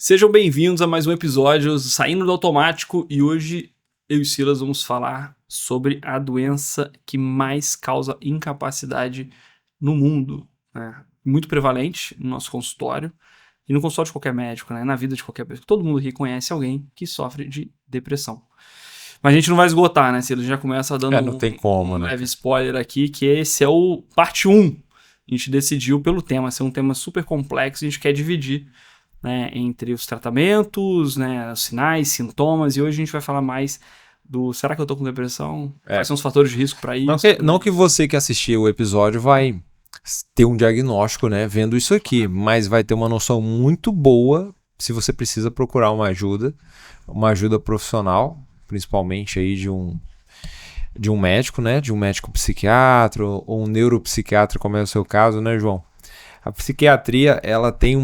Sejam bem-vindos a mais um episódio Saindo do Automático e hoje eu e o Silas vamos falar sobre a doença que mais causa incapacidade no mundo, né? Muito prevalente no nosso consultório e no consultório de qualquer médico, né? Na vida de qualquer pessoa. Todo mundo aqui conhece alguém que sofre de depressão. Mas a gente não vai esgotar, né, Silas? A gente já começa dando não tem como, um né? leve spoiler aqui, que esse é o parte 1. A gente decidiu pelo tema, ser um tema super complexo, a gente quer dividir, né, entre os tratamentos, né, os sinais, sintomas, e hoje a gente vai falar mais do será que eu tô com depressão? Quais são os fatores de risco para isso? Não que você que assistiu o episódio vai ter um diagnóstico, né, vendo isso aqui, mas vai ter uma noção muito boa se você precisa procurar uma ajuda profissional, principalmente aí de um médico, né, de um médico psiquiatra ou um neuropsiquiatra, como é o seu caso, né, João? A psiquiatria, ela tem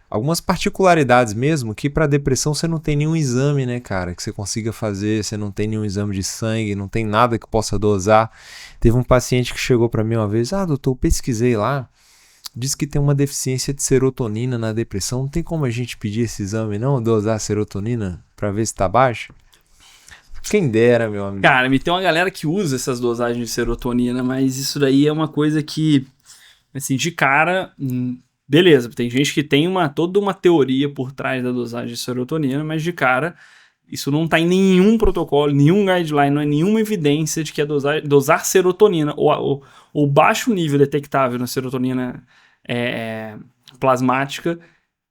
algumas particularidades mesmo, que para depressão você não tem nenhum exame, né, cara, que você consiga fazer, você não tem nenhum exame de sangue, não tem nada que possa dosar. Teve um paciente que chegou para mim uma vez, doutor, eu pesquisei lá, diz que tem uma deficiência de serotonina na depressão, não tem como a gente pedir esse exame não, dosar a serotonina para ver se tá baixo? Quem dera, meu amigo. Cara, tem uma galera que usa essas dosagens de serotonina, mas isso daí é uma coisa que, assim, de cara... Beleza, tem gente que tem toda uma teoria por trás da dosagem de serotonina, mas de cara, isso não está em nenhum protocolo, nenhum guideline, não é nenhuma evidência de que dosar serotonina ou o baixo nível detectável na serotonina plasmática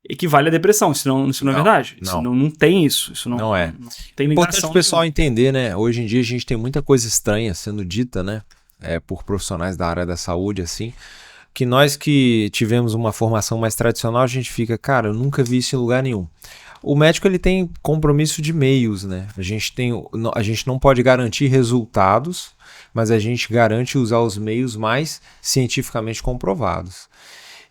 equivale à depressão. Isso não é verdade. Isso não tem isso. Isso não é. Não tem ligação. Importante o pessoal entender, né? Hoje em dia a gente tem muita coisa estranha sendo dita, né? Por profissionais da área da saúde, assim. Que nós que tivemos uma formação mais tradicional, a gente fica, cara, eu nunca vi isso em lugar nenhum. O médico ele tem compromisso de meios, né? A gente não pode garantir resultados, mas a gente garante usar os meios mais cientificamente comprovados.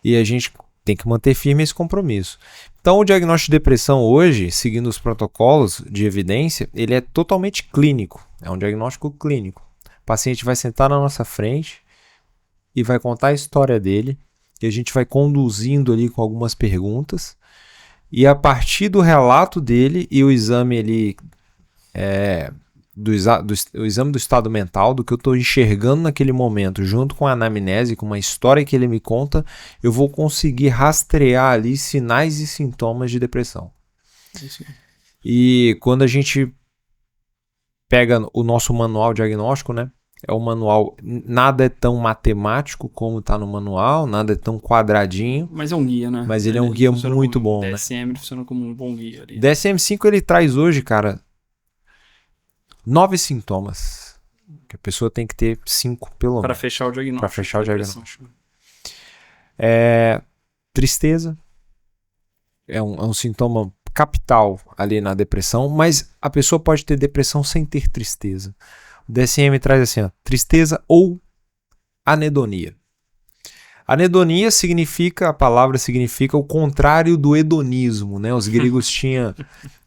E a gente tem que manter firme esse compromisso. Então, o diagnóstico de depressão hoje, seguindo os protocolos de evidência, ele é totalmente clínico. É um diagnóstico clínico. O paciente vai sentar na nossa frente e vai contar a história dele, e a gente vai conduzindo ali com algumas perguntas, e a partir do relato dele e o exame ali, o exame do estado mental, do que eu estou enxergando naquele momento, junto com a anamnese, com uma história que ele me conta, eu vou conseguir rastrear ali sinais e sintomas de depressão. Isso. E quando a gente pega o nosso manual diagnóstico, né? É um manual, nada é tão matemático como está no manual, nada é tão quadradinho. Mas é um guia, né? Mas ele é um guia muito bom, né? DSM funciona como um bom guia ali. DSM-5 ele traz hoje, cara, 9 sintomas. Que a pessoa tem que ter 5, pelo menos. Para fechar o diagnóstico. Para fechar o diagnóstico. Tristeza. É um sintoma capital ali na depressão, mas a pessoa pode ter depressão sem ter tristeza. O DSM traz assim, tristeza ou anedonia. Anedonia a palavra significa o contrário do hedonismo, né? Os gregos tinham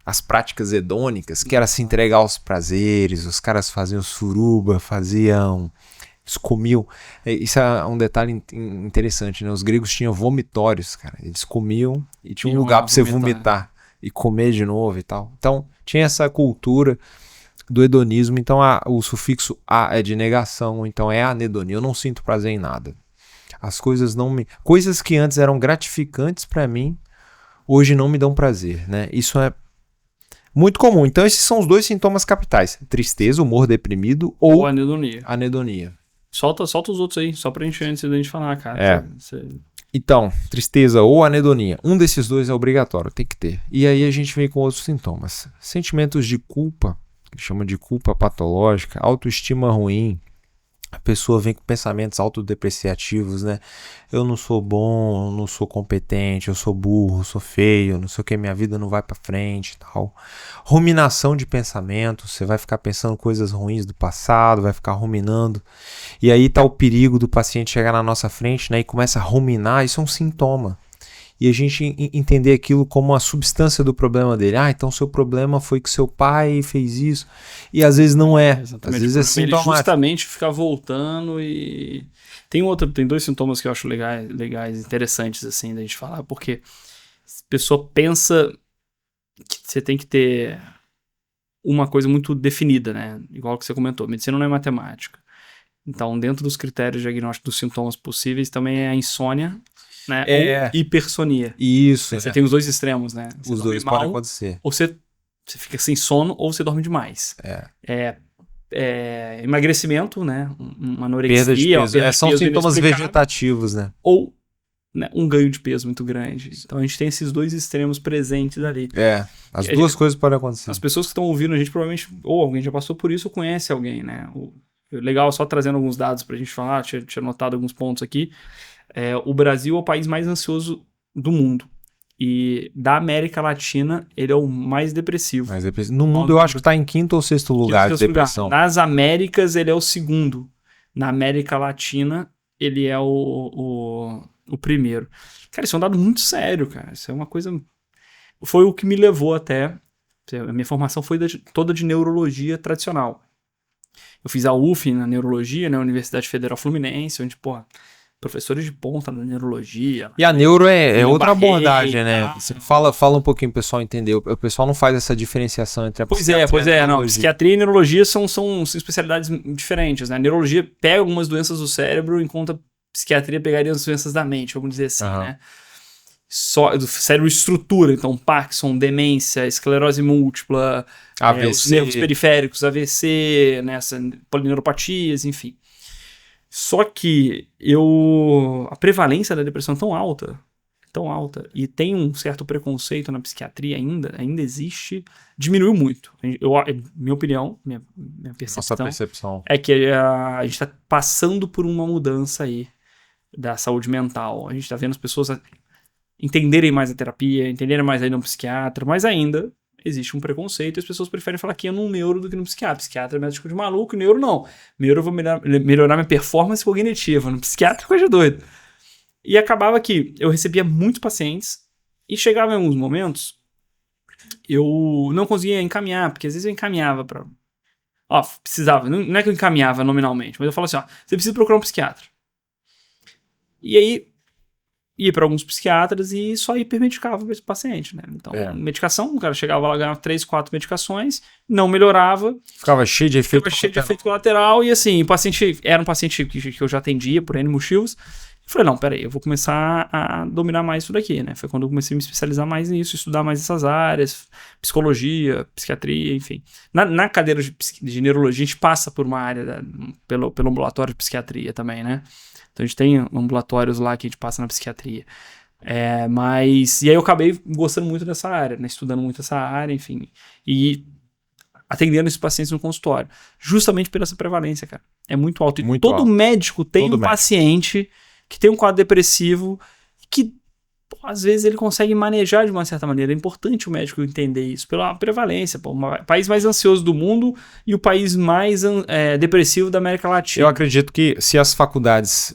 as práticas hedônicas, que era se entregar aos prazeres, os caras faziam suruba, eles comiam. Isso é um detalhe interessante, né? Os gregos tinham vomitórios, cara. Eles comiam e tinha um lugar para você vomitar e comer de novo e tal. Então, tinha essa cultura do hedonismo, então o sufixo a é de negação, então é anedonia. Eu não sinto prazer em nada. As coisas coisas que antes eram gratificantes para mim, hoje não me dão prazer, né? Isso é muito comum. Então esses são os 2 sintomas capitais: tristeza, humor deprimido ou anedonia. Solta os outros aí, só pra gente antes da gente falar, cara. Então, tristeza ou anedonia, um desses 2 é obrigatório, tem que ter. E aí a gente vem com outros sintomas: sentimentos de culpa, que chama de culpa patológica, autoestima ruim. A pessoa vem com pensamentos autodepreciativos, né? Eu não sou bom, eu não sou competente, eu sou burro, eu sou feio, não sei o que, minha vida não vai pra frente e tal. Ruminação de pensamentos, você vai ficar pensando coisas ruins do passado, vai ficar ruminando. E aí tá o perigo do paciente chegar na nossa frente, né? E começa a ruminar, isso é um sintoma. E a gente entender aquilo como a substância do problema dele. Então seu problema foi que seu pai fez isso. E às vezes não é. Exatamente. Às vezes é sintomático. Ele justamente ficar voltando e... Tem 2 sintomas que eu acho legais, interessantes, assim, da gente falar, porque pessoa pensa que você tem que ter uma coisa muito definida, né? Igual que você comentou, medicina não é matemática. Então, dentro dos critérios de diagnóstico dos sintomas possíveis, também é a insônia, né? Ou hipersonia. Isso. Você tem os dois extremos, né? Você Os dois podem acontecer. Ou você fica sem sono, ou você dorme demais. Emagrecimento, né? Uma anorexia. Perda de peso. São sintomas inexplicável. vegetativos, né? Ou, né, um ganho de peso muito grande. Então a gente tem esses dois extremos presentes ali. As duas coisas podem acontecer. As pessoas que estão ouvindo a gente provavelmente, ou alguém já passou por isso, ou conhece alguém, né? Legal, só trazendo alguns dados pra gente falar, tinha anotado alguns pontos aqui. O Brasil é o país mais ansioso do mundo. E da América Latina, ele é o mais depressivo. No mundo, eu acho que tá em quinto ou sexto lugar de depressão. Nas Américas, ele é o segundo. Na América Latina, ele é o primeiro. Cara, isso é um dado muito sério, cara. Isso é uma coisa... Foi o que me levou até... A minha formação foi toda de neurologia tradicional. Eu fiz a UF na neurologia, na Universidade Federal Fluminense, onde, professores de ponta na neurologia. E a neuro é outra abordagem, né? Você fala um pouquinho pro pessoal entender. O pessoal não faz essa diferenciação entre a psiquiatria Pois é. Não, psiquiatria e neurologia são especialidades diferentes, né? A neurologia pega algumas doenças do cérebro, enquanto a psiquiatria pegaria as doenças da mente, vamos dizer assim, né? Só do cérebro estrutura, então Parkinson, demência, esclerose múltipla, os nervos periféricos, AVC, né, polineuropatias, enfim. Só que a prevalência da depressão é tão alta, e tem um certo preconceito na psiquiatria ainda existe, diminuiu muito. Minha opinião, minha percepção, nossa percepção é que a gente está passando por uma mudança aí da saúde mental. A gente está vendo as pessoas entenderem mais a terapia, entenderem mais aí no psiquiatra, mas ainda existe um preconceito e as pessoas preferem falar que é num neuro do que no psiquiatra. Psiquiatra é médico de maluco, neuro não. Neuro eu vou melhorar minha performance cognitiva, no psiquiatra é coisa de doido. E acabava que eu recebia muitos pacientes e chegava em alguns momentos eu não conseguia encaminhar, porque às vezes eu encaminhava pra... precisava, não é que eu encaminhava nominalmente, mas eu falava assim, você precisa procurar um psiquiatra. E aí ia para alguns psiquiatras e só hipermedicava o paciente, né? Então, medicação, o cara chegava lá, ganhava 3, 4 medicações, não melhorava. Ficava cheio de efeito colateral. E assim, o paciente era um paciente que eu já atendia por N motivos. Eu falei, não, peraí, eu vou começar a dominar mais isso daqui, né? Foi quando eu comecei a me especializar mais nisso, estudar mais essas áreas, psicologia, psiquiatria, enfim. Na cadeira de neurologia, a gente passa por uma área pelo ambulatório de psiquiatria também, né? Então a gente tem ambulatórios lá que a gente passa na psiquiatria. E aí eu acabei gostando muito dessa área, né? Estudando muito essa área, enfim. E atendendo esses pacientes no consultório. Justamente por essa prevalência, cara. É muito alto. E todo médico tem paciente que tem um quadro depressivo que, às vezes, ele consegue manejar de uma certa maneira. É importante o médico entender isso, pela prevalência. O país mais ansioso do mundo e o país mais depressivo da América Latina. Eu acredito que se as faculdades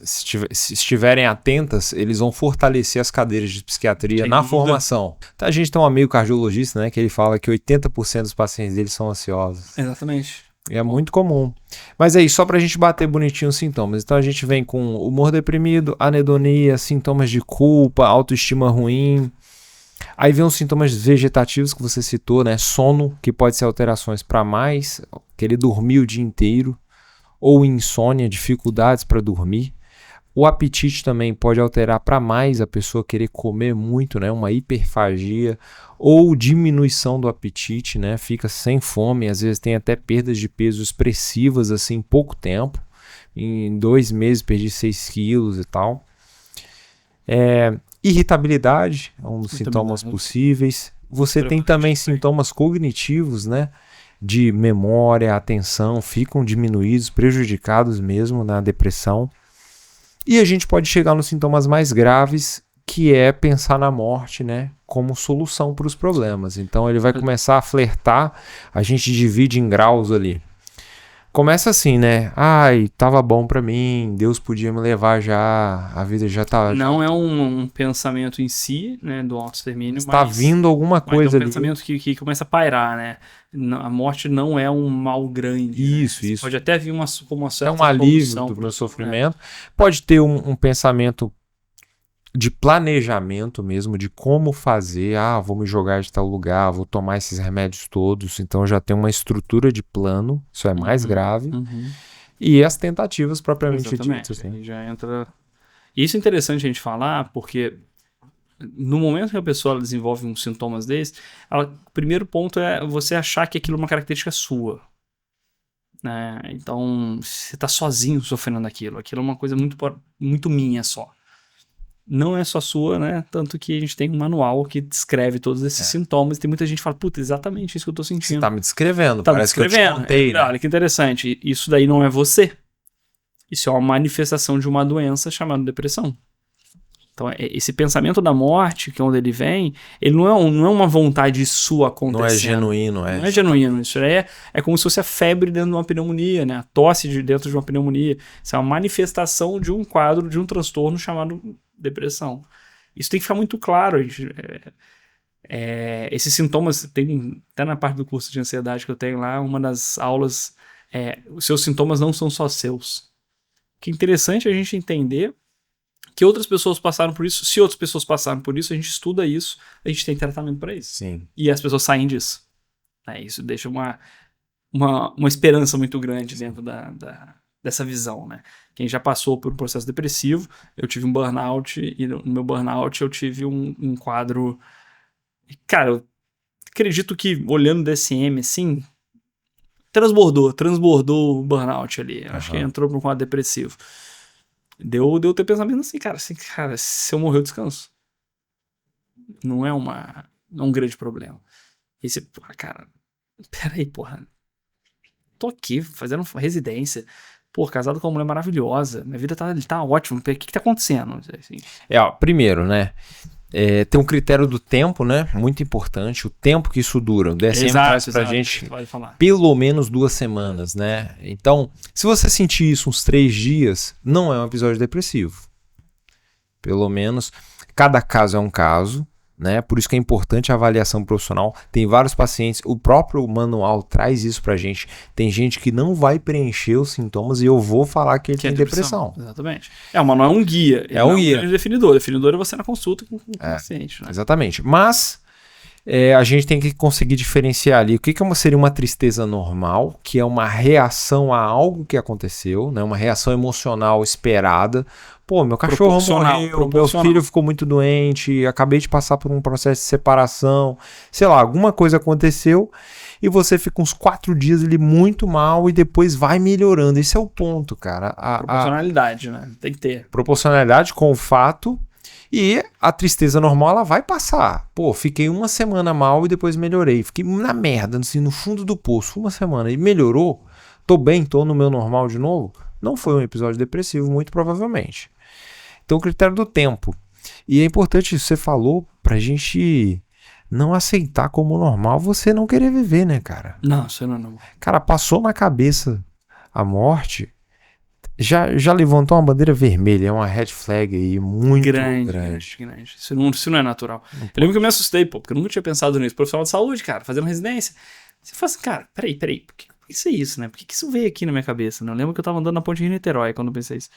estiverem atentas, eles vão fortalecer as cadeiras de psiquiatria na formação. Então, a gente tem um amigo cardiologista, né, que ele fala que 80% dos pacientes dele são ansiosos. Exatamente. É muito comum. Mas aí, só pra gente bater bonitinho os sintomas. Então a gente vem com humor deprimido, anedonia, sintomas de culpa, autoestima ruim. Aí vem os sintomas vegetativos que você citou, né? Sono, que pode ser alterações para mais, querer dormir o dia inteiro. Ou insônia, dificuldades para dormir. O apetite também pode alterar para mais, a pessoa querer comer muito, né? Uma hiperfagia ou diminuição do apetite, né? Fica sem fome, às vezes tem até perdas de peso expressivas assim em pouco tempo. Em 2 meses perdi 6 quilos e tal. Irritabilidade é um dos sintomas possíveis. Você tem também sintomas cognitivos, né? De memória, atenção, ficam diminuídos, prejudicados mesmo na depressão. E a gente pode chegar nos sintomas mais graves, que é pensar na morte, né, como solução para os problemas. Então ele vai começar a flertar, a gente divide em graus ali. Começa assim, né? Ai, tava bom pra mim, Deus podia me levar já, a vida já tá... Não é um pensamento em si, né, do autoextermínio, mas... Tá vindo alguma coisa ali. É um pensamento que começa a pairar, né? A morte não é um mal grande. Isso, né? Isso. Pode até vir uma certa é um alívio do meu sofrimento. Pode ter um pensamento de planejamento mesmo, de como fazer, vou me jogar de tal lugar, vou tomar esses remédios todos, então já tem uma estrutura de plano, isso é mais grave, e as tentativas propriamente ditas. Assim. Aí já entra... Isso é interessante a gente falar, porque no momento que a pessoa desenvolve uns sintomas desses, o primeiro ponto é você achar que aquilo é uma característica sua. Né? Então, você tá sozinho sofrendo daquilo. Aquilo é uma coisa muito minha só. Não é só sua, né? Tanto que a gente tem um manual que descreve todos esses sintomas. E tem muita gente que fala, puta, exatamente isso que eu tô sentindo. Você tá me descrevendo, tá parece me descrevendo. que eu te contei, né? Olha que interessante. Isso daí não é você. Isso é uma manifestação de uma doença chamada depressão. Então, esse pensamento da morte, que é onde ele vem, ele não é uma vontade sua acontecendo. Não é genuíno. Não é genuíno. Isso é como se fosse a febre dentro de uma pneumonia, né? A tosse dentro de uma pneumonia. Isso é uma manifestação de um quadro, de um transtorno chamado depressão. Isso tem que ficar muito claro. Esses sintomas, tem até na parte do curso de ansiedade que eu tenho lá, uma das aulas, os seus sintomas não são só seus. O que é interessante a gente entender que outras pessoas passaram por isso. Se outras pessoas passaram por isso, a gente estuda isso, a gente tem tratamento para isso. Sim. E as pessoas saem disso. Isso deixa uma esperança muito grande dentro dessa visão, né? Quem já passou por um processo depressivo, eu tive um burnout, e no meu burnout eu tive um quadro... Cara, eu acredito que, olhando o DSM, assim, transbordou o burnout ali. Acho que entrou para um quadro depressivo. Deu ter pensamento assim, cara, se eu morrer, eu descanso. Não é um grande problema. E você, cara, peraí, porra. Tô aqui fazendo residência. Pô, casado com uma mulher maravilhosa. Minha vida tá ótima. O que tá acontecendo? Assim. Primeiro, né? Tem um critério do tempo, né? Muito importante. O tempo que isso dura. O DSM traz pra gente pelo menos 2 semanas, né? Então, se você sentir isso uns 3 dias, não é um episódio depressivo. Pelo menos, cada caso é um caso, né? Por isso que é importante a avaliação profissional. Tem vários pacientes, o próprio manual traz isso pra gente. Tem gente que não vai preencher os sintomas e eu vou falar que ele tem depressão. Exatamente. O manual é um guia. Um guia. É um definidor. O definidor é você na consulta com o paciente. Né? Exatamente. Mas a gente tem que conseguir diferenciar ali o que seria uma tristeza normal, que é uma reação a algo que aconteceu, né? Uma reação emocional esperada. Pô, meu cachorro morreu, meu filho ficou muito doente, acabei de passar por um processo de separação, sei lá, alguma coisa aconteceu e você fica uns 4 dias ali muito mal e depois vai melhorando. Esse é o ponto, cara. Proporcionalidade, né? Tem que ter. Proporcionalidade com o fato e a tristeza normal, ela vai passar. Pô, fiquei 1 semana mal e depois melhorei. Fiquei na merda, assim, no fundo do poço, 1 semana e melhorou. Tô bem, tô no meu normal de novo. Não foi um episódio depressivo, muito provavelmente. Então, o critério do tempo. E é importante, você falou, pra gente não aceitar como normal você não querer viver, né, cara? Não, isso não. Cara, passou na cabeça a morte, já levantou uma bandeira vermelha, é uma red flag aí muito grande. Isso não é natural. Eu lembro que eu me assustei, porque eu nunca tinha pensado nisso. Profissional de saúde, cara, fazendo residência. Você fala assim, cara, peraí, por que isso é isso, né? Por que isso veio aqui na minha cabeça? Né? Eu lembro que eu tava andando na ponte de Niterói quando eu pensei isso.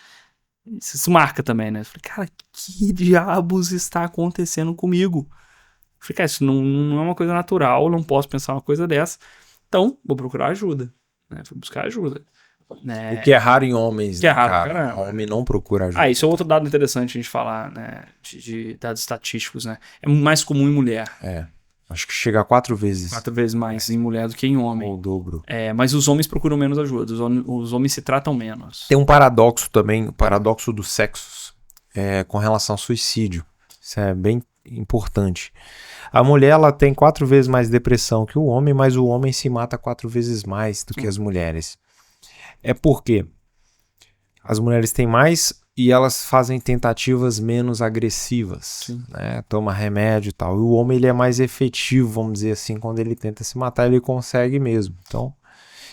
Isso marca também, né? Eu falei, cara, que diabos está acontecendo comigo? Eu falei, cara, isso não é uma coisa natural, não posso pensar uma coisa dessa. Então, vou procurar ajuda. Né? Fui buscar ajuda. Né? O que é raro em homens, que é raro, cara. O homem não procura ajuda. Isso é outro dado interessante a gente falar, né? De dados estatísticos, né? É mais comum em mulher. Acho que chega a 4 vezes. 4 vezes mais em mulher do que em homem. Ou o dobro. Mas os homens procuram menos ajuda. Os homens se tratam menos. Tem um paradoxo também, o paradoxo dos sexos, com relação ao suicídio. Isso é bem importante. A mulher, ela tem 4 vezes mais depressão que o homem, mas o homem se mata 4 vezes mais do que as mulheres. É porque as mulheres têm mais e elas fazem tentativas menos agressivas, né? Toma remédio e tal. E o homem, ele é mais efetivo, vamos dizer assim, quando ele tenta se matar, ele consegue mesmo. Então,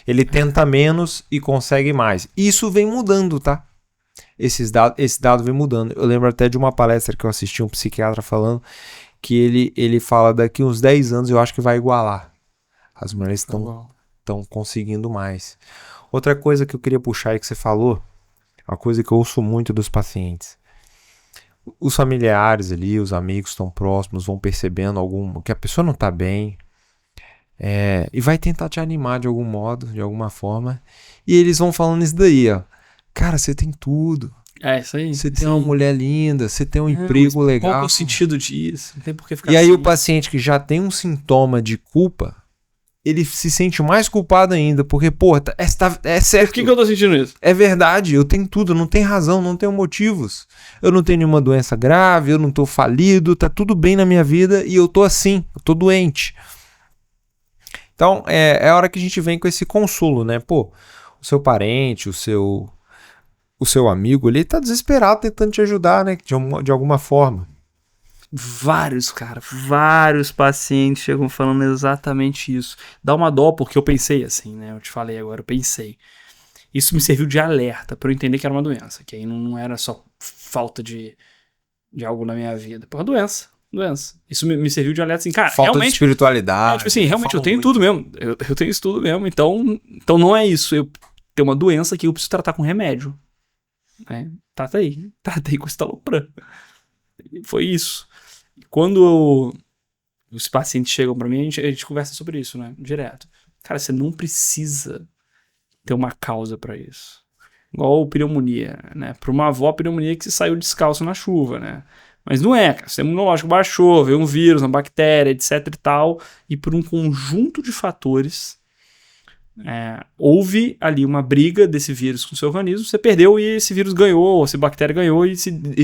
ele tenta menos e consegue mais. Isso vem mudando, tá? Esse dado vem mudando. Eu lembro até de uma palestra que eu assisti, um psiquiatra falando que ele fala daqui uns 10 anos eu acho que vai igualar. As mulheres estão conseguindo mais. Outra coisa que eu queria puxar aí que você falou, uma coisa que eu ouço muito dos pacientes. os familiares ali, os amigos estão próximos, vão percebendo que a pessoa não tá bem, e vai tentar te animar de algum modo, de alguma forma, e eles vão falando isso daí, ó. Cara, você tem tudo. Isso aí. Você tem uma mulher linda, você tem um emprego mas Qual que é legal. o sentido disso? Não tem por que ficar E aí assim. o paciente que já tem um sintoma de culpa, ele se sente mais culpado ainda, porque, pô, é certo. Por que eu tô sentindo isso? É verdade, eu tenho tudo, não tem razão, não tenho motivos. Eu não tenho nenhuma doença grave, eu não tô falido, tá tudo bem na minha vida e eu tô assim, eu tô doente. Então, é a hora que a gente vem com esse consolo, né? Pô, o seu parente, o seu amigo, ele tá desesperado tentando te ajudar, né? De alguma forma. Vários pacientes chegam falando exatamente isso. Dá uma dó, porque eu pensei assim, né? Eu te falei agora, eu pensei. Isso me serviu de alerta pra eu entender que era uma doença, que aí não era só falta de algo na minha vida. Porra, doença. Isso me serviu de alerta, assim, cara, Falta realmente... de espiritualidade. tipo assim, realmente eu tenho tudo mesmo. Eu tenho isso tudo mesmo, então não é isso. Eu tenho uma doença que eu preciso tratar com remédio. Né? Tratei com estalopram. Foi isso. Quando os pacientes chegam pra mim, a gente conversa sobre isso, né? Direto. Cara, você não precisa ter uma causa pra isso. Igual pneumonia, né? Pra uma avó, pneumonia que você saiu descalço na chuva, né? Mas não é, cara. O sistema imunológico baixou, veio um vírus, uma bactéria, etc e tal. E por um conjunto de fatores, houve ali uma briga desse vírus com o seu organismo, você perdeu e esse vírus ganhou, ou essa bactéria ganhou e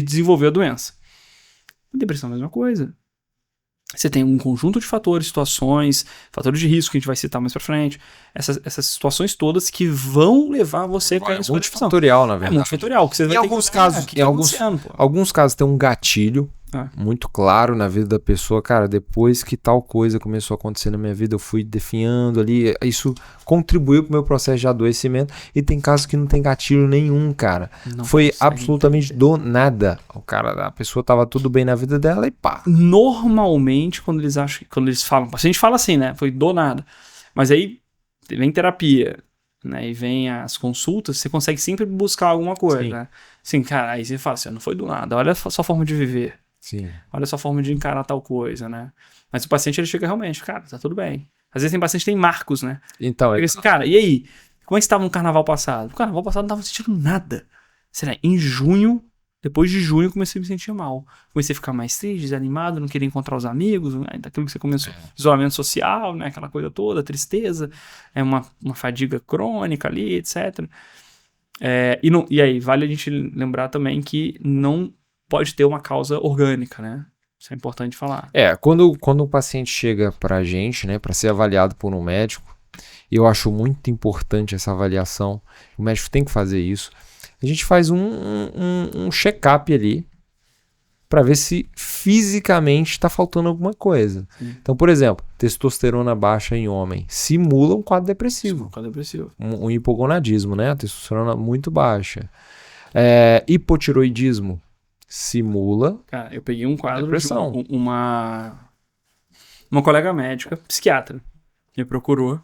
desenvolveu a doença. A depressão é a mesma coisa. Você tem um conjunto de fatores, situações, fatores de risco que a gente vai citar mais pra frente. Essas situações todas que vão levar você a cair em sua depressão. Multifatorial, na verdade. Multifatorial. Que você vai ter alguns que... casos, que tá alguns casos tem um gatilho muito claro na vida da pessoa. Cara, depois que tal coisa começou a acontecer na minha vida, eu fui definhando ali. Isso contribuiu pro meu processo de adoecimento. E tem casos que não tem gatilho nenhum, cara. Foi absolutamente do nada. A pessoa tava tudo bem na vida dela e pá. Normalmente, quando eles falam, a gente fala assim, né? Foi do nada. Mas aí vem terapia, né? E vem as consultas, você consegue sempre buscar alguma coisa, né? Assim, cara, aí você fala assim, não foi do nada, olha a sua forma de viver. Sim. Olha a sua forma de encarar tal coisa, né? Mas o paciente, ele chega realmente, cara, tá tudo bem. Às vezes tem paciente que tem marcos, né? Então, Ele assim, cara, e aí? Como é que você estava no carnaval passado? No carnaval passado eu não tava sentindo nada. Será? Em junho, depois de junho, eu comecei a me sentir mal. Comecei a ficar mais triste, desanimado, não queria encontrar os amigos, né? Daquilo que você começou. Isolamento social, né? Aquela coisa toda, tristeza, uma fadiga crônica ali, etc. E aí, vale a gente lembrar também que não pode ter uma causa orgânica, né? Isso é importante falar. Quando o paciente chega pra gente, né, pra ser avaliado por um médico, eu acho muito importante essa avaliação, o médico tem que fazer isso, a gente faz um check-up ali pra ver se fisicamente tá faltando alguma coisa. Então, por exemplo, testosterona baixa em homem simula um quadro depressivo. Um hipogonadismo, né? A testosterona muito baixa. Hipotiroidismo simula. Cara, eu peguei um quadro depressão. de uma colega médica, psiquiatra, que me procurou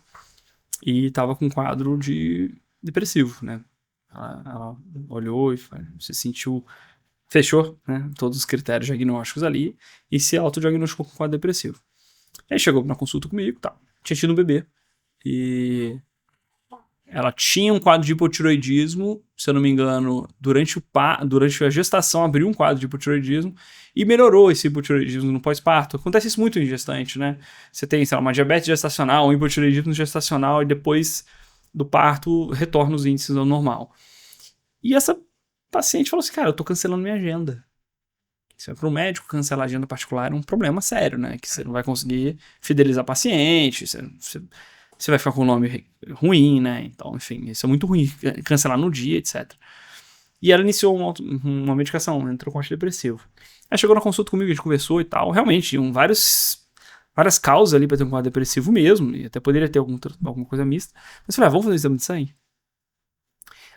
e tava com um quadro de depressivo, né? Ela olhou e se sentiu, fechou, né? Todos os critérios diagnósticos ali e se autodiagnosticou com um quadro depressivo. Aí chegou na consulta comigo, tá? Tinha tido um bebê e ela tinha um quadro de hipotiroidismo, se eu não me engano, durante a gestação abriu um quadro de hipotiroidismo e melhorou esse hipotiroidismo no pós-parto. Acontece isso muito em gestante, né? Você tem, sei lá, uma diabetes gestacional, um hipotiroidismo gestacional e depois do parto retorna os índices ao normal. E essa paciente falou assim, cara, eu tô cancelando minha agenda. Você vai para um médico, cancelar a agenda particular é um problema sério, né? Que você não vai conseguir fidelizar paciente, você vai ficar com o nome ruim, né? Então, enfim, isso é muito ruim, cancelar no dia, etc. E ela iniciou uma medicação, entrou com antidepressivo. Aí chegou na consulta comigo, a gente conversou e tal. Realmente, tinham várias causas ali pra ter um quadro depressivo mesmo, e até poderia ter alguma coisa mista. Mas eu falei, vamos fazer um exame de sangue?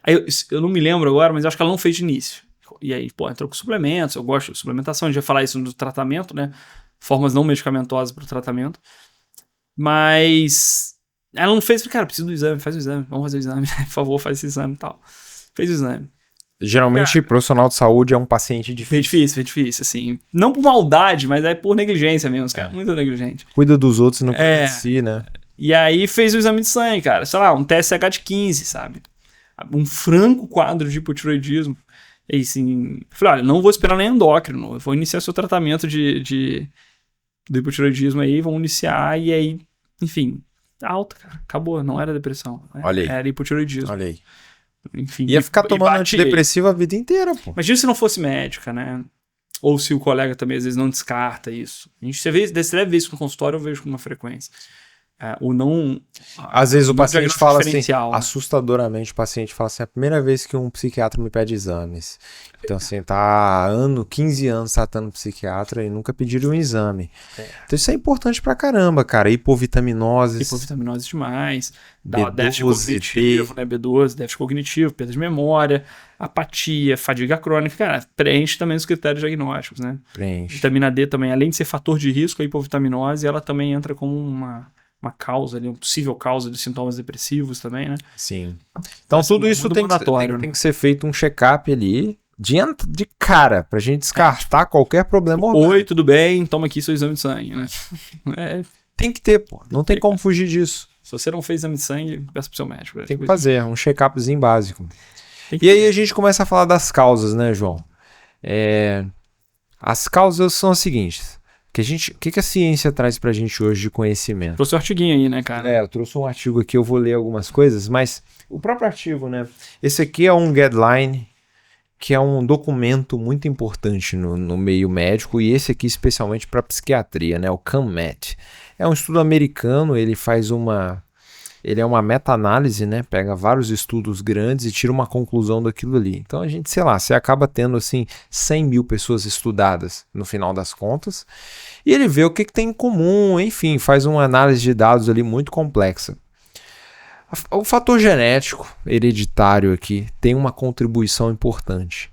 Aí eu não me lembro agora, mas eu acho que ela não fez de início. E aí, entrou com suplementos, eu gosto de suplementação, a gente vai falar isso no tratamento, né? Formas não medicamentosas para o tratamento. Mas ela não fez, falei, cara, preciso do exame, faz o exame, vamos fazer o exame, por favor, faz esse exame e tal. Fez o exame. Geralmente, profissional de saúde é um paciente difícil. Foi difícil, assim. Não por maldade, mas é por negligência mesmo, cara. Muito negligente. Cuida dos outros e não cuida de si, né? E aí fez o exame de sangue, cara. Sei lá, um TSH de 15, sabe? Um franco quadro de hipotiroidismo. E assim, falei, olha, não vou esperar nem endócrino. Eu vou iniciar seu tratamento do hipotiroidismo aí, vamos iniciar. E aí, enfim, alta, cara. Acabou, não era depressão. Olha aí. Era hipotiroidismo. Olha aí. Enfim, Ia ficar tomando antidepressivo a vida inteira, pô. Imagina se não fosse médica, né? Ou se o colega também às vezes não descarta isso. Você deve ver isso no consultório, eu vejo com uma frequência. Ou não. Às vezes o paciente fala assim, né? assustadoramente, o paciente fala assim, é a primeira vez que um psiquiatra me pede exames. Então assim, tá há 15 anos tratando psiquiatra e nunca pediram um exame. Então isso é importante pra caramba, cara. Hipovitaminose Demais. B12, Déficit cognitivo, né? B12, déficit cognitivo, perda de memória, apatia, fadiga crônica. Cara, preenche também os critérios diagnósticos, né? Preenche. Vitamina D também, além de ser fator de risco, a hipovitaminose, ela também entra como uma causa ali, uma possível causa de sintomas depressivos também, né? Sim. Então tudo isso tem que ser feito um check-up ali de cara, pra gente descartar qualquer problema orgânico. Oi, tudo bem? Toma aqui seu exame de sangue, né? Tem que ter, pô. Não tem como fugir disso. Se você não fez exame de sangue, peça pro seu médico. Tem que fazer, um check-upzinho básico. E aí a gente começa a falar das causas, né, João? As causas são as seguintes. O que a ciência traz pra gente hoje de conhecimento? Trouxe um artiguinho aí, né, cara? Eu trouxe um artigo aqui, eu vou ler algumas coisas, mas o próprio artigo, né? Esse aqui é um guideline, que é um documento muito importante no meio médico, e esse aqui especialmente para psiquiatria, né? O CAMMET. É um estudo americano, ele é uma meta-análise, né? Pega vários estudos grandes e tira uma conclusão daquilo ali. Então a gente, sei lá, você acaba tendo assim 100 mil pessoas estudadas no final das contas, e ele vê o que tem em comum, enfim, faz uma análise de dados ali muito complexa. O fator genético, hereditário aqui, tem uma contribuição importante.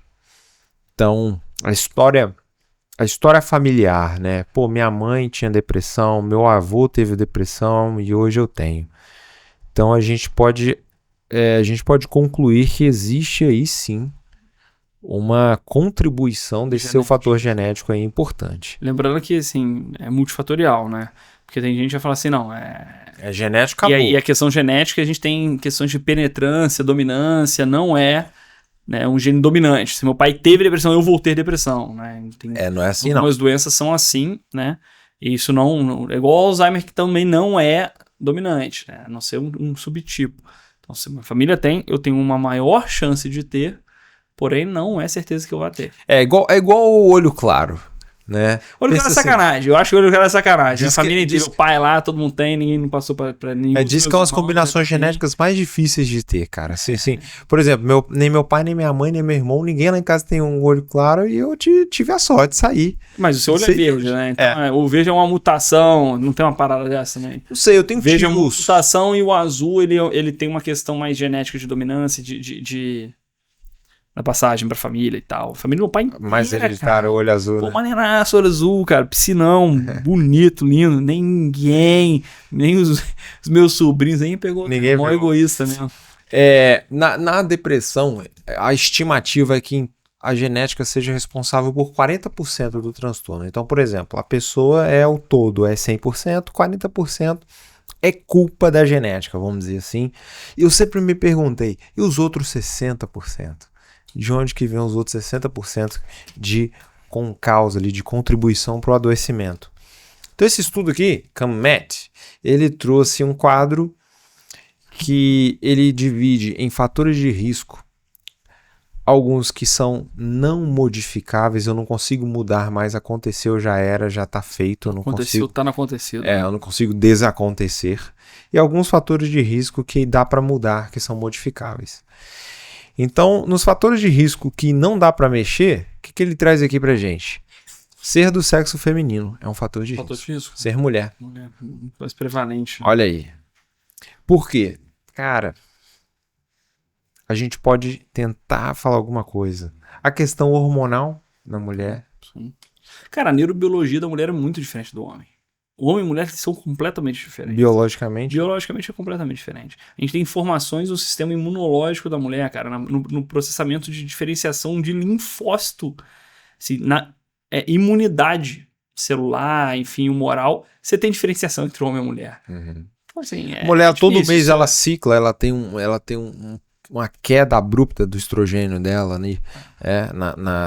Então, a história familiar, né? Pô, minha mãe tinha depressão, meu avô teve depressão e hoje eu tenho. Então, a gente pode concluir que existe aí sim uma contribuição desse seu fator genético aí importante. Lembrando que, assim, é multifatorial, né? Porque tem gente que vai falar assim, não, é genético, acabou. E a questão genética, a gente tem questões de penetrância, dominância, não é, né, um gene dominante. Se meu pai teve depressão, eu vou ter depressão, né? Não é assim, algumas doenças são assim, né? E isso não é igual ao Alzheimer, que também não é dominante, né? A não ser um subtipo. Então, se minha família tem, eu tenho uma maior chance de ter, porém não é certeza que eu vou ter. É igual o olho claro, né? Olho claro é sacanagem. Eu acho que o olho claro é sacanagem. A família inteira, o pai lá, todo mundo tem, ninguém não passou pra ninguém. Diz que são as combinações genéticas mais difíceis de ter, cara. Assim, por exemplo, nem meu pai, nem minha mãe, nem meu irmão, ninguém lá em casa tem um olho claro e eu tive a sorte de sair. Mas o seu olho é verde, né? Então, o verde é uma mutação, não tem uma parada dessa, né? Não sei, eu tenho verde é uma mutação e o azul, ele tem uma questão mais genética de dominância, na passagem pra família e tal. Família do meu pai. Mas hereditário, olho azul. Pô, maneiraço, olho azul, cara. Piscinão, bonito, lindo. Nem os meus sobrinhos aí pegou. Ninguém pegou. Egoísta mesmo. Na depressão, a estimativa é que a genética seja responsável por 40% do transtorno. Então, por exemplo, a pessoa o todo é 100%, 40% é culpa da genética, vamos dizer assim. E eu sempre me perguntei, e os outros 60%? De onde que vem os outros 60% com causa ali, de contribuição para o adoecimento? Então esse estudo aqui, CAMMET, ele trouxe um quadro que ele divide em fatores de risco, alguns que são não modificáveis, eu não consigo mudar mais, aconteceu, já era, já está feito, eu não consigo... Tá no acontecido. Eu não consigo desacontecer. E alguns fatores de risco que dá para mudar, que são modificáveis. Então, nos fatores de risco que não dá para mexer, o que ele traz aqui pra gente? Ser do sexo feminino é um fator de risco. Ser mulher. Mulher mais prevalente. Olha aí. Por quê? Cara, a gente pode tentar falar alguma coisa. A questão hormonal da mulher. Sim. Cara, a neurobiologia da mulher é muito diferente do homem. homem e mulher são completamente diferentes. Biologicamente. Biologicamente é completamente diferente. A gente tem informações do sistema imunológico da mulher, cara, no processamento de diferenciação de linfócito, assim, imunidade celular, enfim, humoral, você tem diferenciação entre homem e mulher. Então, assim, Mulher, todo difícil, mês ela cicla, ela tem uma queda abrupta do estrogênio dela, né?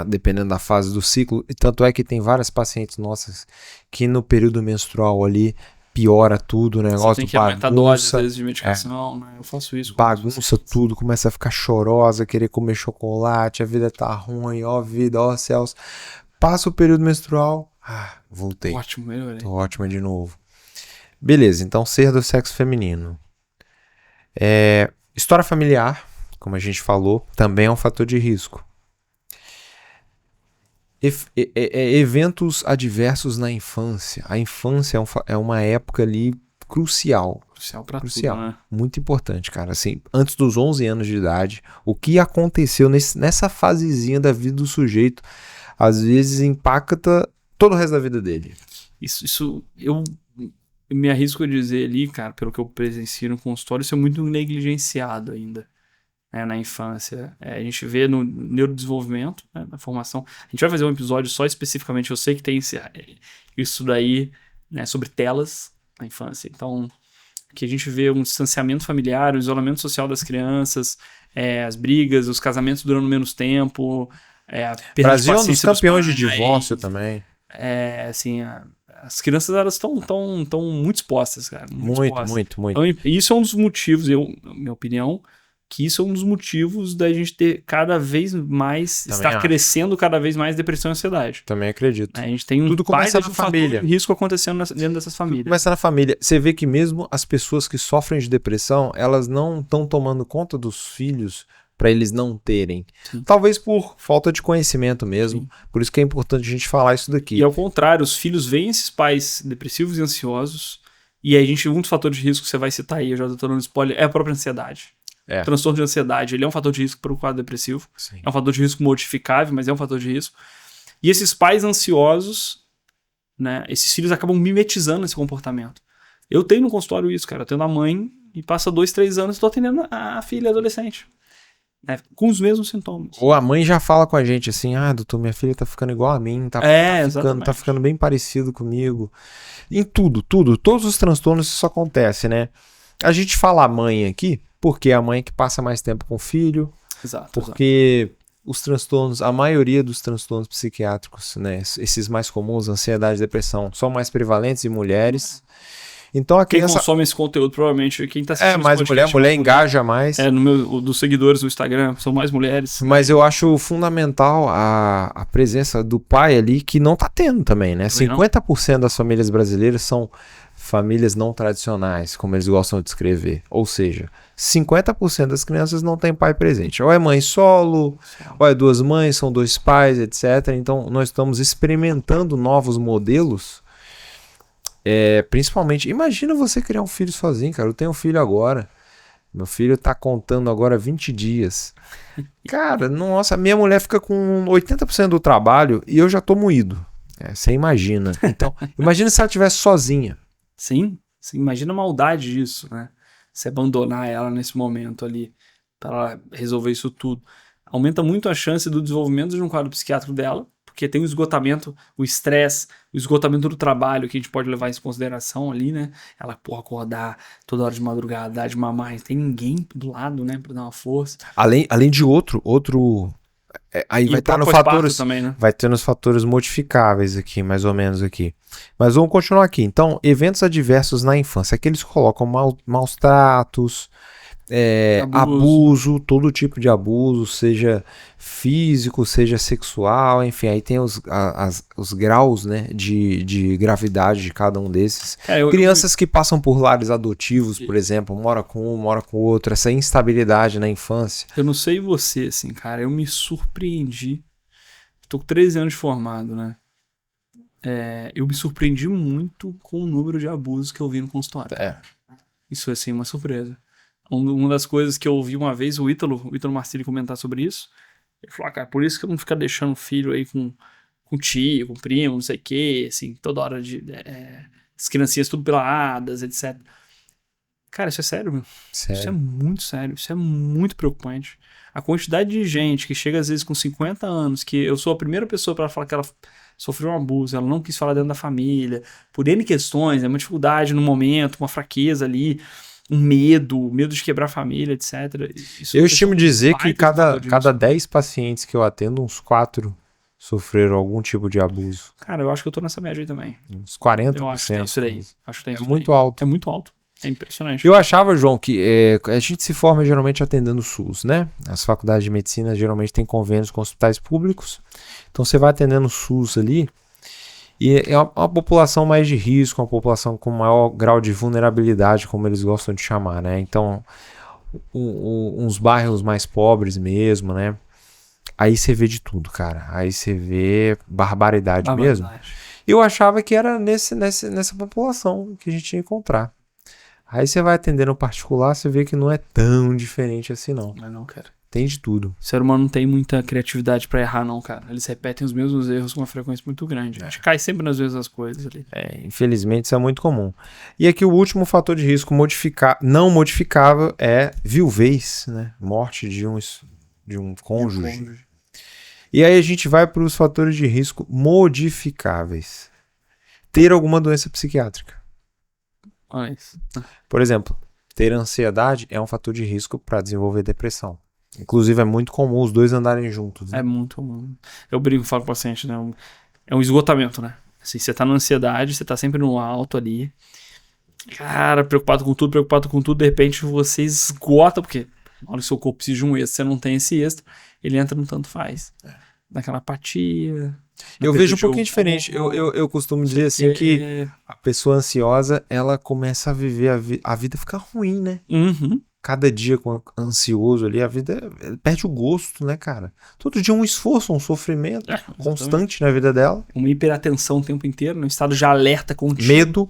Dependendo da fase do ciclo. E tanto é que tem várias pacientes nossas que no período menstrual ali piora tudo, o negócio você tem que aumentar a dose, às vezes, de medicação, né? Eu faço isso. Bagunça tudo, começa a ficar chorosa, querer comer chocolate, a vida tá ruim, ó vida, ó céus. Passa o período menstrual, voltei. Ótimo, melhorei. Tô ótima de novo. Beleza, então ser do sexo feminino. História familiar, como a gente falou, também é um fator de risco. Eventos adversos na infância. A infância é uma época ali crucial. Crucial pra Crucial. tudo, né? Muito importante, cara. Assim, antes dos 11 anos de idade, o que aconteceu nessa fasezinha da vida do sujeito, às vezes impacta todo o resto da vida dele. Isso eu me arrisco a dizer ali, cara, pelo que eu presencio no consultório, isso é muito negligenciado ainda, né, na infância. A gente vê no neurodesenvolvimento, né, na formação. A gente vai fazer um episódio só especificamente, eu sei que tem isso daí, né, sobre telas na infância. Então, que a gente vê um distanciamento familiar, o isolamento social das crianças, as brigas, os casamentos durando menos tempo, a perda de Brasil é um dos paciência campeões de pais. divórcio também. Assim, as crianças elas estão muito expostas, cara. Muito. Muito. Então, isso é um dos motivos, minha opinião, que isso é um dos motivos da gente ter cada vez mais, estar crescendo cada vez mais depressão e ansiedade. Também acredito. A gente tem tudo começa na família. Risco acontecendo dentro dessas famílias. Tudo começa na família. Você vê que mesmo as pessoas que sofrem de depressão, elas não estão tomando conta dos filhos para eles não terem. Sim. Talvez por falta de conhecimento mesmo. Sim. Por isso que é importante a gente falar isso daqui. E ao contrário, os filhos veem esses pais depressivos e ansiosos, e aí a gente, um dos fatores de risco que você vai citar aí, eu já estou dando spoiler, é a própria ansiedade. O transtorno de ansiedade, ele é um fator de risco para o quadro depressivo. Sim. É um fator de risco modificável, mas é um fator de risco. E esses pais ansiosos, né, esses filhos acabam mimetizando esse comportamento. Eu tenho no consultório isso, cara. Eu tenho a mãe e passa 2, 3 anos e estou atendendo a filha adolescente. Com os mesmos sintomas. Ou a mãe já fala com a gente assim, doutor, minha filha tá ficando igual a mim, tá ficando bem parecido comigo. Em tudo, todos os transtornos isso acontece, né? A gente fala a mãe aqui, porque é a mãe que passa mais tempo com o filho. Exato. Porque os transtornos, a maioria dos transtornos psiquiátricos, né, esses mais comuns, ansiedade e depressão, são mais prevalentes em mulheres. Então a criança... Quem consome esse conteúdo, provavelmente, quem tá assistindo mais mulher engaja mais. Dos seguidores do Instagram, são mais mulheres. Mas eu acho fundamental a presença do pai ali, que não tá tendo também, né? 50% das famílias brasileiras são famílias não tradicionais, como eles gostam de escrever. Ou seja, 50% das crianças não tem pai presente. Ou é mãe solo, ou é 2 mães, são 2 pais, etc. Então nós estamos experimentando novos modelos. Principalmente, imagina você criar um filho sozinho, cara. Eu tenho um filho agora. Meu filho tá contando agora 20 dias. Cara, nossa, minha mulher fica com 80% do trabalho e eu já tô moído. Você imagina. Então, imagina se ela estivesse sozinha. Sim, imagina a maldade disso, né? Se abandonar ela nesse momento ali para ela resolver isso tudo. Aumenta muito a chance do desenvolvimento de um quadro psiquiátrico dela, porque tem o esgotamento, o estresse, o esgotamento do trabalho que a gente pode levar em consideração ali, né? Ela, acordar toda hora de madrugada, dar de mamar, não tem ninguém do lado, né, pra dar uma força. Além de outro aí vai estar nos fatores também, né? Vai ter nos fatores modificáveis aqui, mais ou menos aqui. Mas vamos continuar aqui. Então, eventos adversos na infância, aqueles que colocam maus tratos, abuso, todo tipo de abuso, seja físico, seja sexual, enfim, aí tem os graus, né, de gravidade de cada um desses. Crianças que passam por lares adotivos, por exemplo, mora com um, mora com o outro, essa instabilidade na infância. Eu não sei você, assim, cara, eu me surpreendi. Tô com 13 anos de formado, né? Eu me surpreendi muito com o número de abusos que eu vi no consultório. Isso é, assim, uma surpresa. Uma das coisas que eu ouvi uma vez, o Ítalo Marcilli comentar sobre isso, ele falou, cara, por isso que eu não fico deixando filho aí com tio, com primo, não sei o quê, assim, toda hora as criancinhas tudo peladas, etc. Cara, isso é sério, meu. Isso é Sério. muito sério, isso é muito preocupante. A quantidade de gente que chega às vezes com 50 anos, que eu sou a primeira pessoa para falar que ela sofreu um abuso, ela não quis falar dentro da família, por N questões, é uma dificuldade no momento, uma fraqueza ali, um medo de quebrar a família, etc. Isso Eu estimo dizer vai que ter fator de cada risco. 10 pacientes que eu atendo, uns 4 sofreram algum tipo de abuso. Cara, eu acho que eu tô nessa média aí também. Uns 40%. Eu acho que tem isso daí. Acho que tem É isso muito daí. alto. É muito alto. É impressionante. Eu achava, João, que a gente se forma geralmente atendendo o SUS, né? As faculdades de medicina geralmente têm convênios com hospitais públicos. Então você vai atendendo o SUS ali. E é uma população mais de risco, uma população com maior grau de vulnerabilidade, como eles gostam de chamar, né? Então, uns bairros mais pobres mesmo, né? Aí você vê de tudo, cara. Aí você vê barbaridade mesmo. Eu achava que era nessa população que a gente ia encontrar. Aí você vai atender no particular, você vê que não é tão diferente assim, não. Mas não, cara. Tem de tudo. O ser humano não tem muita criatividade pra errar, não, cara. Eles repetem os mesmos erros com uma frequência muito grande. A gente cai sempre nas mesmas coisas ali. Infelizmente, isso é muito comum. E aqui o último fator de risco não modificável é viuvez, né? Morte de um cônjuge. E aí a gente vai para os fatores de risco modificáveis. Ter alguma doença psiquiátrica. Olha isso. Por exemplo, ter ansiedade é um fator de risco para desenvolver depressão. Inclusive, é muito comum os dois andarem juntos. Né? É muito comum. Eu brigo, falo com o paciente, né? É um esgotamento, né? Assim, você tá na ansiedade, você tá sempre no alto ali. Cara, preocupado com tudo, de repente você esgota, porque na hora que o seu corpo precisa de um extra, você não tem esse extra, ele entra no tanto faz. Naquela apatia. Eu vejo um pouquinho diferente. Eu costumo dizer assim que a pessoa ansiosa, ela começa a viver, a vida fica ruim, né? Uhum. Cada dia ansioso ali, a vida perde o gosto, né, cara? Todo dia um esforço, um sofrimento constante na vida dela. Uma hiperatenção o tempo inteiro, um estado de alerta contínuo. Medo.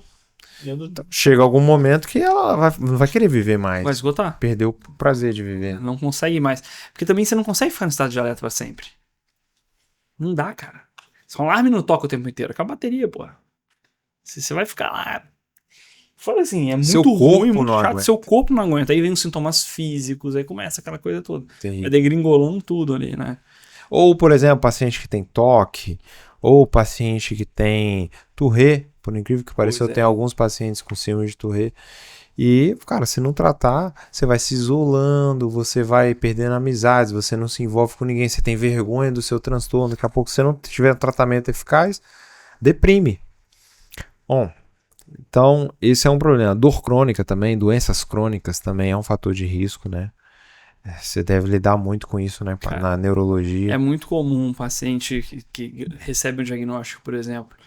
Chega algum momento que ela não vai querer viver mais. Vai esgotar. Perdeu o prazer de viver. Não consegue mais. Porque também você não consegue ficar no estado de alerta pra sempre. Não dá, cara. Se o alarme não toca o tempo inteiro, acaba a bateria, pô. Você vai ficar lá. Fala assim, é muito ruim, muito chato. Seu corpo não aguenta. Aí vem os sintomas físicos, aí começa aquela coisa toda. Vai degringolando tudo ali, né? Ou, por exemplo, paciente que tem toque, ou paciente que tem Tourette. Por incrível que pareça, eu tenho alguns pacientes com síndrome de Tourette. E, cara, se não tratar, você vai se isolando, você vai perdendo amizades, você não se envolve com ninguém, você tem vergonha do seu transtorno. Daqui a pouco, se você não tiver um tratamento eficaz, deprime. Bom, então, esse é um problema. Dor crônica também, doenças crônicas também é um fator de risco, né? Você deve lidar muito com isso, né? Cara, na neurologia. É muito comum um paciente que recebe um diagnóstico, por exemplo.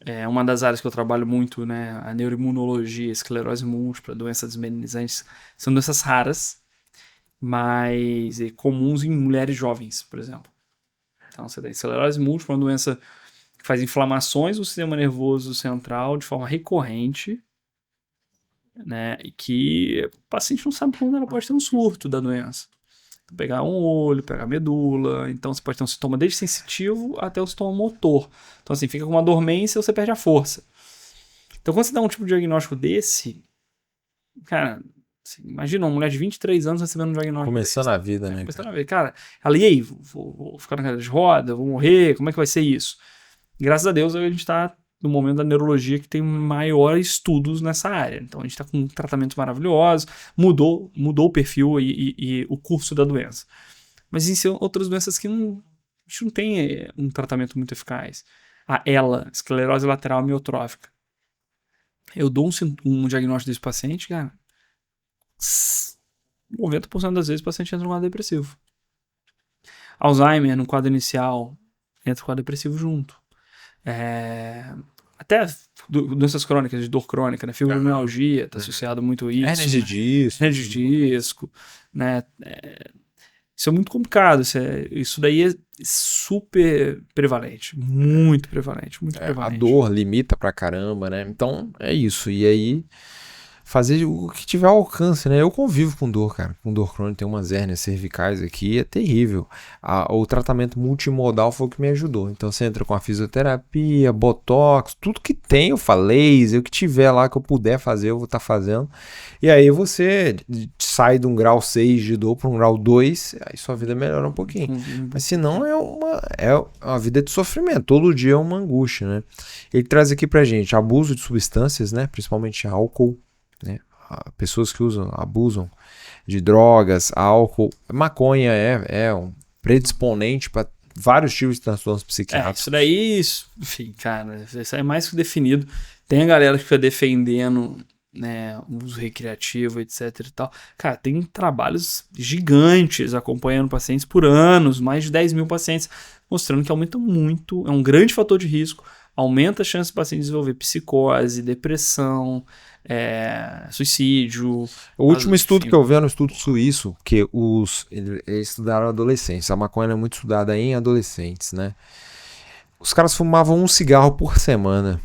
É uma das áreas que eu trabalho muito, né? A neuroimunologia, esclerose múltipla, doenças desmeninizantes. São doenças raras, mas comuns em mulheres jovens, por exemplo. Então, você tem esclerose múltipla, uma doença que faz inflamações do sistema nervoso central de forma recorrente, né? E que o paciente não sabe quando ela pode ter um surto da doença. Então, pegar um olho, pegar a medula. Então, você pode ter um sintoma desde sensitivo até o sintoma motor. Então, assim, fica com uma dormência ou você perde a força. Então, quando você dá um tipo de diagnóstico desse, cara, assim, imagina uma mulher de 23 anos recebendo um diagnóstico Começando desse, a vida, né? Começando a ver, cara, ela, e aí, vou ficar na cadeira de roda, vou morrer, como é que vai ser isso? Graças a Deus, a gente tá no momento da neurologia que tem maiores estudos nessa área. Então, a gente tá com um tratamento maravilhoso, mudou o perfil e o curso da doença. Mas existem outras doenças que a gente não tem um tratamento muito eficaz. A ELA, esclerose lateral amiotrófica. Eu dou um diagnóstico desse paciente, cara, 90% das vezes o paciente entra no quadro depressivo. Alzheimer, no quadro inicial, entra o quadro depressivo junto. Até doenças crônicas, de dor crônica, né? Fibromialgia, está associado muito a isso. Hernia de disco, né? Isso é muito complicado. Isso daí é super prevalente. Muito prevalente. A dor limita pra caramba, né? Então, é isso. E aí, fazer o que tiver ao alcance, né? Eu convivo com dor, cara. Com dor crônica, tem umas hérnias cervicais aqui, é terrível. O tratamento multimodal foi o que me ajudou. Então você entra com a fisioterapia, botox, tudo que tem, eu falo, laser, o que tiver lá que eu puder fazer, eu vou estar fazendo. E aí você sai de um grau 6 de dor para um grau 2, aí sua vida melhora um pouquinho. Mas senão é uma vida de sofrimento. Todo dia é uma angústia, né? Ele traz aqui pra gente abuso de substâncias, né? Principalmente álcool, né? Pessoas que abusam de drogas, álcool, maconha é um predisponente para vários tipos de transtornos psiquiátricos. Isso daí, enfim, cara, isso é mais que definido. Tem a galera que fica defendendo, né, o uso recreativo, etc e tal. Cara, tem trabalhos gigantes acompanhando pacientes por anos, mais de 10 mil pacientes, mostrando que aumenta muito, é um grande fator de risco, aumenta a chance do paciente desenvolver psicose, depressão, suicídio. O último estudo que eu vi era um estudo suíço, que eles estudaram adolescentes. A maconha é muito estudada em adolescentes, né? Os caras fumavam um cigarro por semana,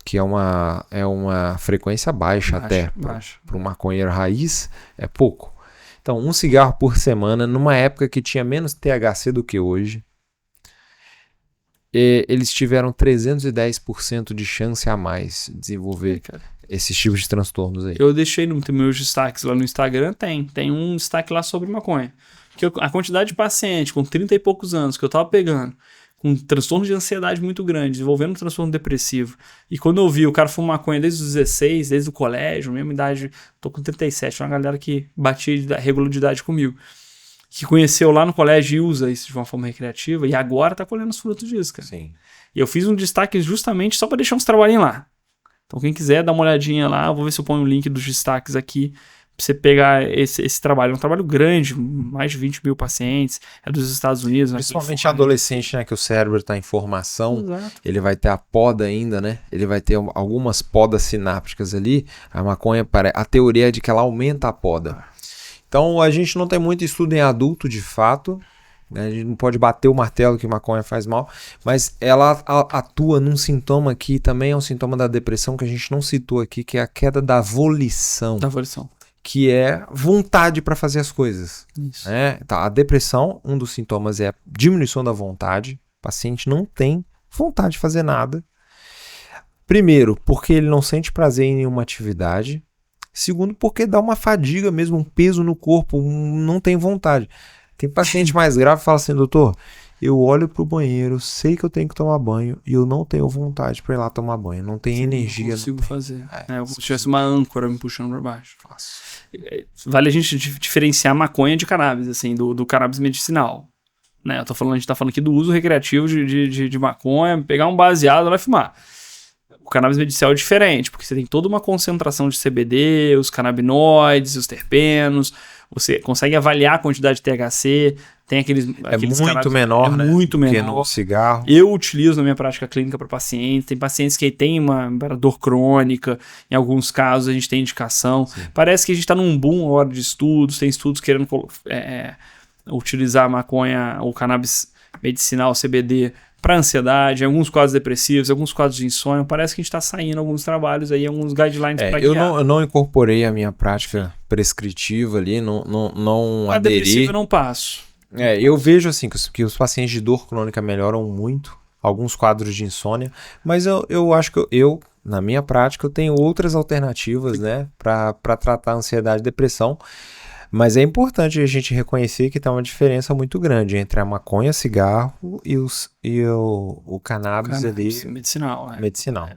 que é uma frequência baixa até. Para um maconheiro raiz, é pouco. Então, um cigarro por semana, numa época que tinha menos THC do que hoje, eles tiveram 310% de chance a mais de desenvolver esses tipos de transtornos aí. Eu deixei nos meus destaques lá no Instagram, tem um destaque lá sobre maconha. Que a quantidade de paciente com 30 e poucos anos que eu tava pegando, com transtorno de ansiedade muito grande, desenvolvendo um transtorno depressivo. E quando eu vi o cara fumar maconha desde os 16, desde o colégio, mesma idade, tô com 37, uma galera que batia regular de idade comigo, que conheceu lá no colégio e usa isso de uma forma recreativa, e agora tá colhendo os frutos disso, cara. Sim. E eu fiz um destaque justamente só para deixar uns trabalhinhos lá. Então quem quiser dar uma olhadinha lá, eu vou ver se eu ponho o link dos destaques aqui, pra você pegar esse trabalho. É um trabalho grande, mais de 20 mil pacientes, é dos Estados Unidos. Principalmente adolescente, né, que o cérebro está em formação. Exato. Ele vai ter a poda ainda, né? Ele vai ter algumas podas sinápticas ali. A maconha, a teoria é de que ela aumenta a poda. Então a gente não tem muito estudo em adulto, de fato. A gente não pode bater o martelo que maconha faz mal, mas ela atua num sintoma que também é um sintoma da depressão que a gente não citou aqui, que é a queda da volição. Que é vontade para fazer as coisas. Isso. Tá, a depressão, um dos sintomas é a diminuição da vontade. O paciente não tem vontade de fazer nada. Primeiro, porque ele não sente prazer em nenhuma atividade. Segundo, porque dá uma fadiga mesmo, um peso no corpo, não tem vontade. Tem paciente mais grave que fala assim, doutor, eu olho pro banheiro, sei que eu tenho que tomar banho e eu não tenho vontade para ir lá tomar banho. Não tem energia. Não consigo fazer. Como se tivesse uma âncora me puxando para baixo. Nossa. Vale a gente diferenciar maconha de cannabis, assim, do cannabis medicinal. Né? A gente tá falando aqui do uso recreativo de maconha, pegar um baseado e vai fumar. O cannabis medicinal é diferente, porque você tem toda uma concentração de CBD, os canabinoides, os terpenos, você consegue avaliar a quantidade de THC, tem aqueles muito menor, né? Muito menor. Que no cigarro. Eu utilizo na minha prática clínica para pacientes, tem pacientes que têm uma dor crônica, em alguns casos a gente tem indicação. Sim. Parece que a gente está num boom hora de estudos, tem estudos querendo utilizar a maconha ou cannabis medicinal, CBD, para ansiedade, alguns quadros depressivos, alguns quadros de insônia. Parece que a gente está saindo alguns trabalhos aí, alguns guidelines para guiar. Eu não incorporei a minha prática prescritiva ali, não aderi. Depressivo eu não passo. Eu vejo assim que os pacientes de dor crônica melhoram muito, alguns quadros de insônia, mas eu acho que na minha prática, eu tenho outras alternativas, né, para tratar ansiedade e depressão. Mas é importante a gente reconhecer que tem uma diferença muito grande entre a maconha, cigarro e o cannabis ali. Medicinal. Medicinal.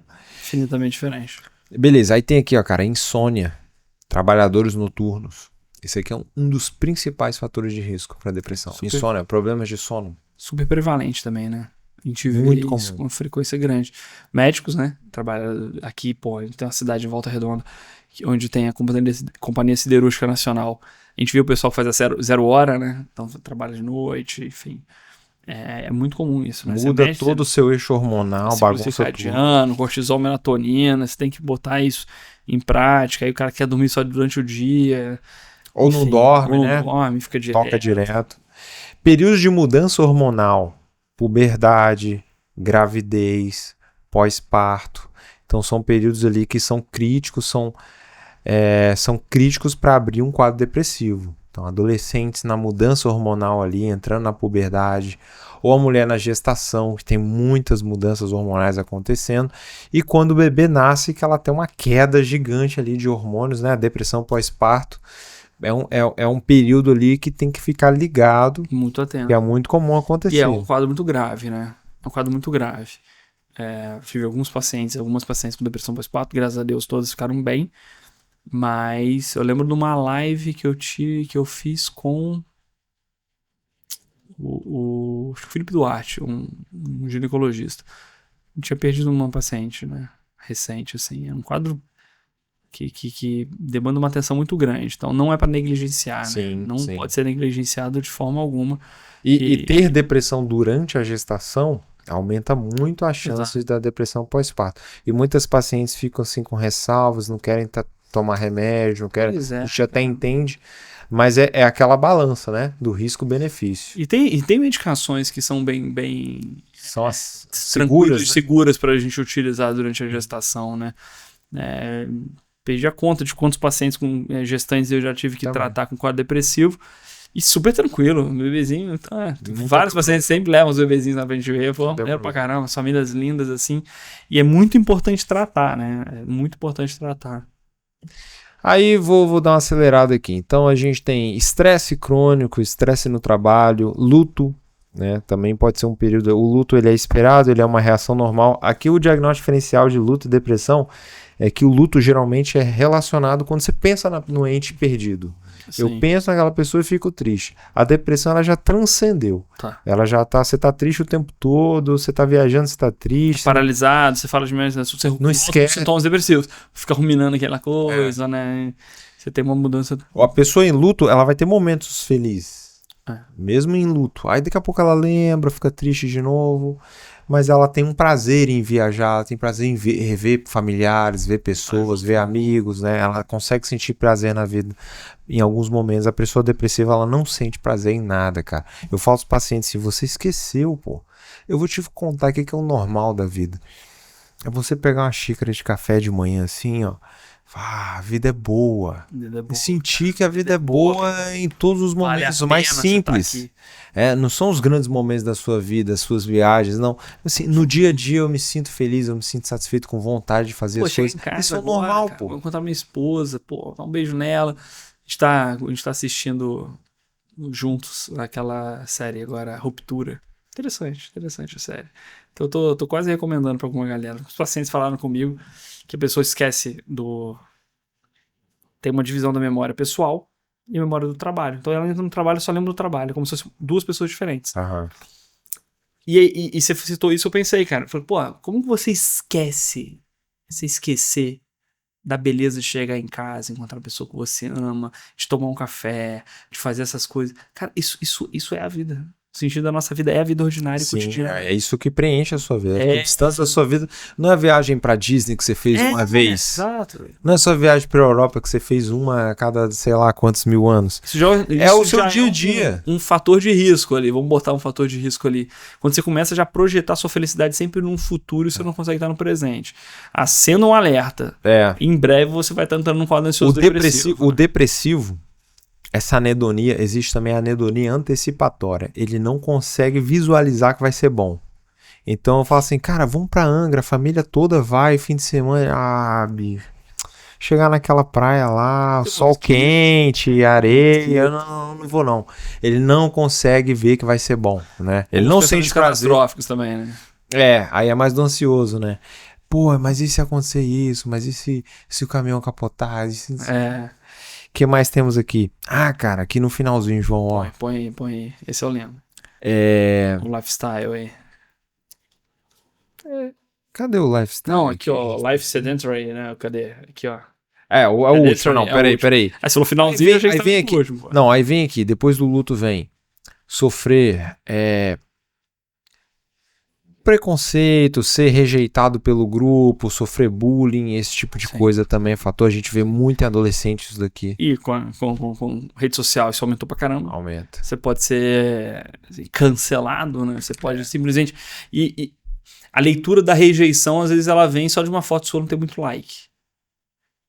Infinitamente diferente. Beleza, aí tem aqui, ó, cara, insônia, trabalhadores noturnos. Esse aqui é um dos principais fatores de risco para depressão. Insônia, problemas de sono. Super prevalente também, né? A gente vê muito isso comum. com uma frequência grande. Médicos, né? Trabalham aqui, tem uma cidade em Volta Redonda, onde tem a Companhia Siderúrgica Nacional. A gente vê o pessoal que faz a 0 hora, né? Então trabalha de noite, enfim. É muito comum isso, né? Muda todo o seu eixo hormonal, bagunça tudo. Cortisol, melatonina, você tem que botar isso em prática. Aí o cara quer dormir só durante o dia. Ou enfim, não dorme, ou né? Não dorme, fica direto. Toca direto. Períodos de mudança hormonal, puberdade, gravidez, pós-parto. Então são períodos ali que são críticos, são críticos para abrir um quadro depressivo. Então, adolescentes na mudança hormonal ali, entrando na puberdade, ou a mulher na gestação, que tem muitas mudanças hormonais acontecendo, e quando o bebê nasce, que ela tem uma queda gigante ali de hormônios, né? A depressão pós-parto é um período ali que tem que ficar ligado, Muito atento. que é muito comum acontecer. E é um quadro muito grave, né? É um quadro muito grave. Tive algumas pacientes com depressão pós-parto, graças a Deus todas ficaram bem. Mas eu lembro de uma live que eu fiz com o Felipe Duarte, um ginecologista. Eu tinha perdido uma paciente, né? Recente, assim. É um quadro que demanda uma atenção muito grande. Então não é para negligenciar, Sim, né? Não sim. pode ser negligenciado de forma alguma. E ter depressão durante a gestação aumenta muito as chances da depressão pós-parto. E muitas pacientes ficam assim com ressalvas, não querem tomar remédio, não querem. A gente até entende, mas é aquela balança, né? Do risco-benefício. E tem medicações que são bem são as seguras para a gente utilizar durante a gestação, né? Perdi a conta de quantos pacientes com gestantes eu já tive que tratar com quadro depressivo. E super tranquilo, o bebezinho. Vários pacientes sempre levam os bebezinhos na frente de ver, lembro pra caramba, famílias lindas assim. E é muito importante tratar, né? É muito importante tratar. Aí vou dar uma acelerada aqui. Então a gente tem estresse crônico, estresse no trabalho, luto, né? Também pode ser um período. O luto ele é esperado, ele é uma reação normal. Aqui o diagnóstico diferencial de luto e depressão é que o luto geralmente é relacionado quando você pensa no ente perdido. Sim. Eu penso naquela pessoa e fico triste. A depressão ela já transcendeu. Ela já tá, você tá triste o tempo todo, você tá viajando, você tá triste. Paralisado, você fala de mais, você não esquece sintomas depressivos. Fica ruminando aquela coisa, né? Você tem uma mudança. A pessoa em luto, ela vai ter momentos felizes. Mesmo em luto. Aí daqui a pouco ela lembra, fica triste de novo. Mas ela tem um prazer em viajar, tem prazer em rever familiares, ver pessoas, ver amigos, né? Ela consegue sentir prazer na vida. Em alguns momentos, a pessoa depressiva, ela não sente prazer em nada, cara. Eu falo aos pacientes, se você esqueceu, pô, eu vou te contar o que é o normal da vida. É você pegar uma xícara de café de manhã assim, ó. A vida é boa. E sentir que a vida é boa em todos os momentos mais simples. Não são os grandes momentos da sua vida, as suas viagens, não. Assim, no dia a dia eu me sinto feliz, eu me sinto satisfeito, com vontade de fazer as coisas. Isso é normal, pô. Vou encontrar minha esposa, dar um beijo nela. A gente tá assistindo juntos aquela série agora, Ruptura. Interessante a série. Então eu tô quase recomendando pra alguma galera. Os pacientes falaram comigo que a pessoa esquece tem uma divisão da memória pessoal e memória do trabalho. Então ela entra no trabalho e só lembra do trabalho, como se fossem duas pessoas diferentes. E você citou isso, eu pensei, cara. Falei, como você esquece? Você esquecer da beleza de chegar em casa, encontrar a pessoa que você ama, de tomar um café, de fazer essas coisas. Cara, isso é a vida. O sentido da nossa vida é a vida ordinária e cotidiana. É isso que preenche a sua vida. A distância da sua vida não é a viagem pra Disney que você fez uma vez. Exato. Não é só a viagem pra Europa que você fez uma a cada, sei lá, quantos mil anos. Isso é o seu dia a dia. Um fator de risco ali. Vamos botar um fator de risco ali. Quando você começa já a projetar sua felicidade sempre num futuro e você não consegue estar no presente. Acenda um alerta. Em breve você vai estar entrando num quadro ansioso depressivo. O depressivo, essa anedonia, existe também a anedonia antecipatória. Ele não consegue visualizar que vai ser bom. Então eu falo assim, cara, vamos pra Angra, a família toda vai, fim de semana, bicho. Chegar naquela praia lá, sol quente, areia, não vou não. Ele não consegue ver que vai ser bom, né? Ele não sente prazer. Catastróficos também, né? Aí é mais do ansioso, né? Pô, mas e se acontecer isso? Mas e se o caminhão capotar? O que mais temos aqui? Cara, aqui no finalzinho, João, ó. Põe aí. Esse eu lembro. O lifestyle aí. Cadê o lifestyle? Não, aqui, ó. Life sedentary, né? Cadê? Aqui, ó. O último. Não, peraí. Aí se no finalzinho, aí vem aqui. Último, não, aí vem aqui. Depois do luto vem sofrer preconceito, ser rejeitado pelo grupo, sofrer bullying, esse tipo de coisa também é fator. A gente vê muito em adolescentes isso daqui. E com rede social isso aumentou pra caramba. Aumenta. Você pode ser cancelado, né? Você pode simplesmente... E a leitura da rejeição, às vezes, ela vem só de uma foto sua, não tem muito like.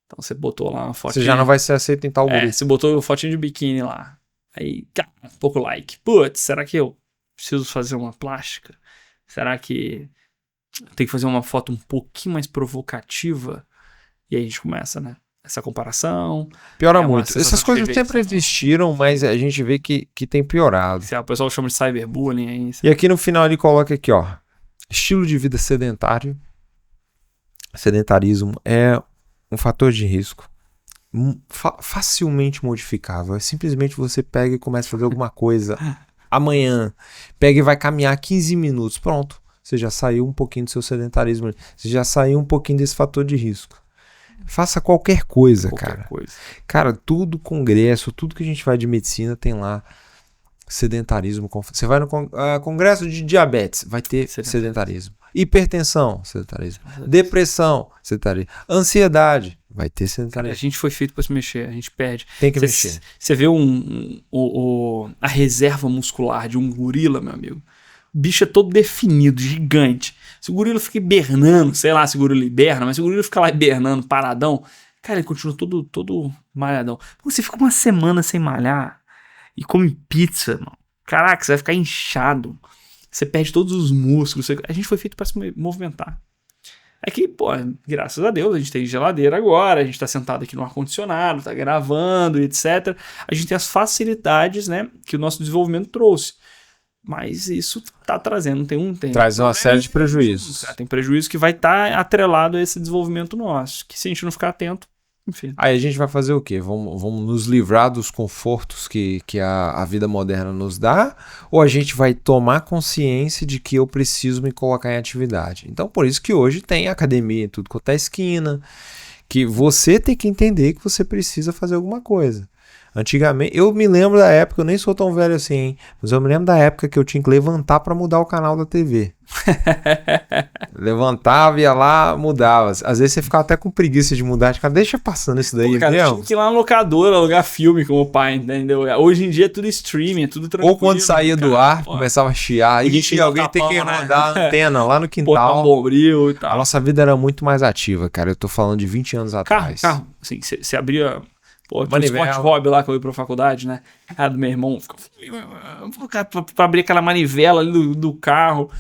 Então você botou lá uma foto. Você já não vai ser aceito em tal grupo. Você botou fotinho de biquíni lá. Aí, cara, pouco like. Putz, será que eu preciso fazer uma plástica? Será que tem que fazer uma foto um pouquinho mais provocativa? E aí a gente começa, né? Essa comparação. Piora uma muito. sensação Essas de coisas rejeição. sempre existiram, mas a gente vê que tem piorado. O pessoal chama de cyberbullying aí. E aqui no final ele coloca aqui, ó. Estilo de vida sedentário. Sedentarismo é um fator de risco facilmente modificável. É simplesmente você pega e começa a fazer alguma coisa amanhã. Pega e vai caminhar 15 minutos. Pronto. Você já saiu um pouquinho do seu sedentarismo. Você já saiu um pouquinho desse fator de risco. Faça qualquer coisa, cara. Cara, tudo congresso, tudo que a gente vai de medicina tem lá sedentarismo. Você vai no congresso de diabetes, vai ter sedentarismo. Hipertensão, sedentarismo. Depressão, sedentarismo. Ansiedade, vai ter sedentarismo. Cara, a gente foi feito pra se mexer, a gente perde. Tem que mexer. Você vê a reserva muscular de um gorila, meu amigo. O bicho é todo definido, gigante. Se o gorila fica hibernando, sei lá se o gorila hiberna, mas se o gorila fica lá hibernando, paradão, cara, ele continua todo malhadão. Você fica uma semana sem malhar e come pizza, mano. Caraca, você vai ficar inchado. Você perde todos os músculos. A gente foi feito para se movimentar. Aqui, pô, graças a Deus, a gente tem geladeira agora, a gente tá sentado aqui no ar-condicionado, tá gravando, etc. A gente tem as facilidades, né, que o nosso desenvolvimento trouxe. Mas isso tá trazendo, traz uma série de prejuízos. Tem prejuízo que vai estar atrelado a esse desenvolvimento nosso. Que se a gente não ficar atento, enfim. Aí a gente vai fazer o quê? Vamos nos livrar dos confortos que a vida moderna nos dá? Ou a gente vai tomar consciência de que eu preciso me colocar em atividade? Então, por isso que hoje tem academia em tudo quanto é esquina, que você tem que entender que você precisa fazer alguma coisa. Antigamente, eu me lembro da época, eu nem sou tão velho assim, hein? Mas eu me lembro da época que eu tinha que levantar pra mudar o canal da TV. Levantava, ia lá, mudava. Às vezes você ficava até com preguiça de mudar. Cara, deixa passando isso daí, cara, entendeu? tinha que ir lá na locadora, alugar filme com o pai, entendeu? Hoje em dia é tudo streaming, é tudo tranquilo. Ou quando saía do ar, começava a chiar. E alguém tem que rodar a antena lá no quintal. Botar um bombril e tal. A nossa vida era muito mais ativa, cara. Eu tô falando de 20 anos atrás. Carro. Assim, você abria... Pô, aquele Sport Hobby lá que eu ia pra faculdade, né? Cara do meu irmão, pra abrir aquela manivela ali do carro.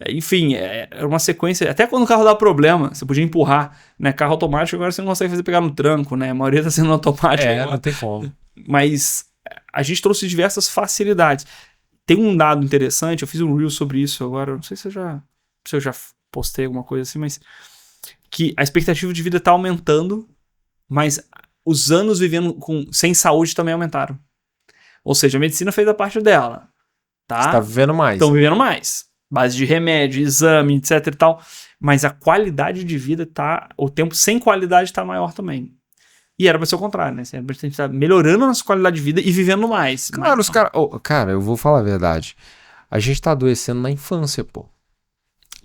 Enfim, era uma sequência. Até quando o carro dá problema, você podia empurrar, né? Carro automático, agora você não consegue fazer pegar no tranco, né? A maioria tá sendo automático. Não tem como. Mas a gente trouxe diversas facilidades. Tem um dado interessante, eu fiz um reel sobre isso agora, não sei se eu já postei alguma coisa assim, mas que a expectativa de vida tá aumentando, mas os anos vivendo sem saúde também aumentaram. Ou seja, a medicina fez a parte dela. Tá? Você tá vivendo mais. Estão vivendo mais. Base de remédio, exame, etc e tal. Mas a qualidade de vida tá... O tempo sem qualidade tá maior também. E era pra ser o contrário, né? A gente tá melhorando a nossa qualidade de vida e vivendo mais. Claro, os caras... cara, eu vou falar a verdade. A gente tá adoecendo na infância, pô.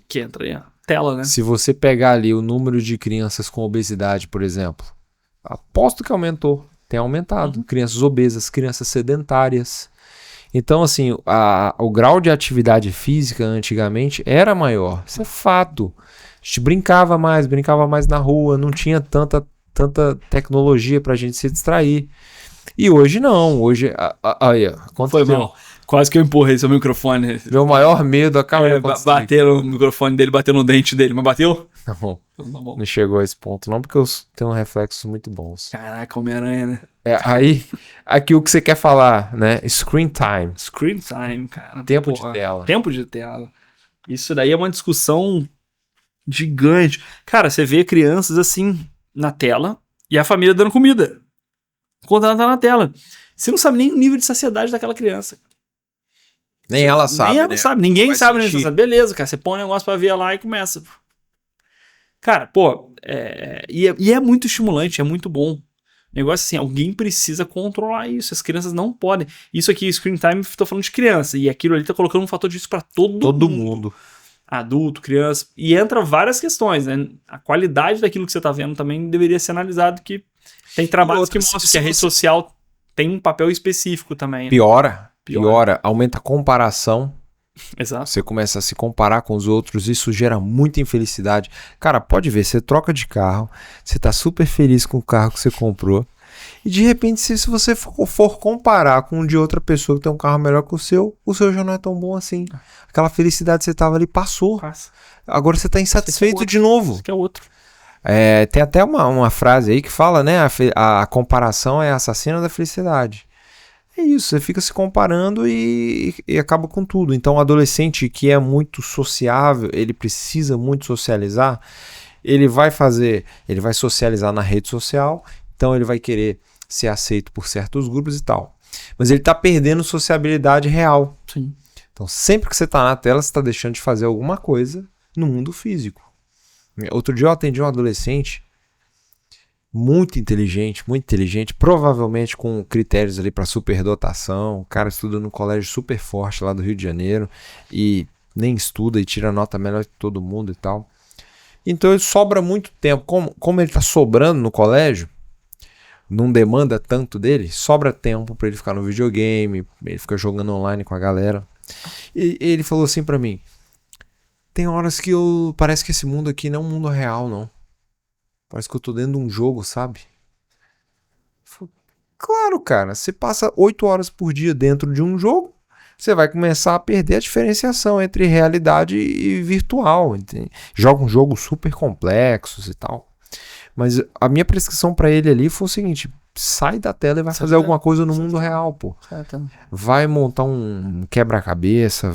Que entra aí a tela, né? Se você pegar ali o número de crianças com obesidade, por exemplo... Aposto que aumentou. Tem aumentado. Crianças obesas, crianças sedentárias. Então, assim, o grau de atividade física antigamente era maior. Isso é fato. A gente brincava mais na rua, não tinha tanta tecnologia pra gente se distrair. E hoje não. Hoje, aí, quanto foi mal. Quase que eu empurrei seu microfone. Meu maior medo acaba bater no microfone dele, bater no dente dele. Mas bateu? Não chegou a esse ponto, não, porque eu tenho reflexos muito bons. Caraca, Homem-Aranha, né? Aí, aqui o que você quer falar, né? Screen time. Screen time, cara. Tempo de tela. Tempo de tela. Isso daí é uma discussão gigante. Cara, você vê crianças assim na tela e a família dando comida. Quando ela tá na tela. Você não sabe nem o nível de saciedade daquela criança. Nem ela sabe. Nem ela né? sabe. Ninguém sabe, sentir. né? Beleza, cara. Você põe um negócio pra ver lá e começa. Cara, pô, e é muito estimulante, é muito bom. O negócio assim, alguém precisa controlar isso. As crianças não podem. Isso aqui, screen time, tô falando de criança. E aquilo ali tá colocando um fator de risco pra todo mundo. Adulto, criança. E entra várias questões, né? A qualidade daquilo que você tá vendo também deveria ser analisado, que tem trabalhos que mostram que a rede social tem um papel específico também. Né? Piora. Aumenta a comparação. Exato. Você começa a se comparar com os outros, isso gera muita infelicidade. Cara, pode ver, você troca de carro, você tá super feliz com o carro que você comprou, e de repente, se você for comparar com um de outra pessoa que tem um carro melhor que o seu já não é tão bom assim. Aquela felicidade que você tava ali passou. Passa. Agora você tá insatisfeito de novo. Esse que é outro. Tem até uma frase aí que fala, né? A comparação é a assassina da felicidade. É isso, você fica se comparando e acaba com tudo. Então, o adolescente que é muito sociável, ele precisa muito socializar, ele vai socializar na rede social, então ele vai querer ser aceito por certos grupos e tal. Mas ele está perdendo sociabilidade real. Sim. Então, sempre que você está na tela, você está deixando de fazer alguma coisa no mundo físico. Outro dia eu atendi um adolescente muito inteligente, provavelmente com critérios ali para superdotação. O cara estuda num colégio super forte lá do Rio de Janeiro e nem estuda e tira nota melhor que todo mundo e tal. Então ele sobra muito tempo. Como ele está sobrando no colégio, não demanda tanto dele, sobra tempo para ele ficar no videogame, ele fica jogando online com a galera. E ele falou assim para mim: tem horas que parece que esse mundo aqui não é um mundo real, não. Parece que eu tô dentro de um jogo, sabe? Claro, cara. Você passa 8 horas por dia dentro de um jogo, você vai começar a perder a diferenciação entre realidade e virtual. Entende? Joga um jogo super complexos e tal. Mas a minha prescrição pra ele ali foi o seguinte: sai da tela e vai fazer alguma coisa no mundo real, pô. Vai montar um quebra-cabeça,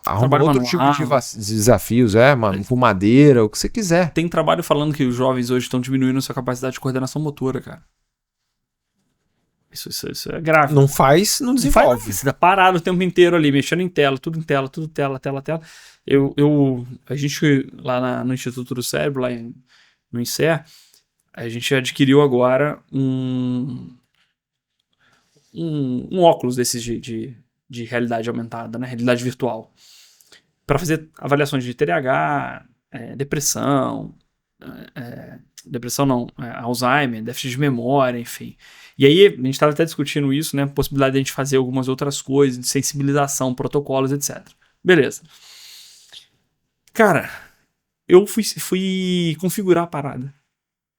arrumar outro tipo de desafios, mano, com madeira, o que você quiser. Tem trabalho falando que os jovens hoje estão diminuindo a sua capacidade de coordenação motora, cara. Isso é grave. Não desenvolve. Você tá parado o tempo inteiro ali, mexendo em tela, tudo tela. A gente, lá no Instituto do Cérebro, lá no INSER, a gente adquiriu agora um óculos desses de realidade aumentada, né? Realidade virtual. Para fazer avaliações de TDAH, depressão, Alzheimer, déficit de memória, enfim. E aí, a gente estava até discutindo isso, né? A possibilidade de a gente fazer algumas outras coisas, de sensibilização, protocolos, etc. Beleza. Cara, eu fui configurar a parada.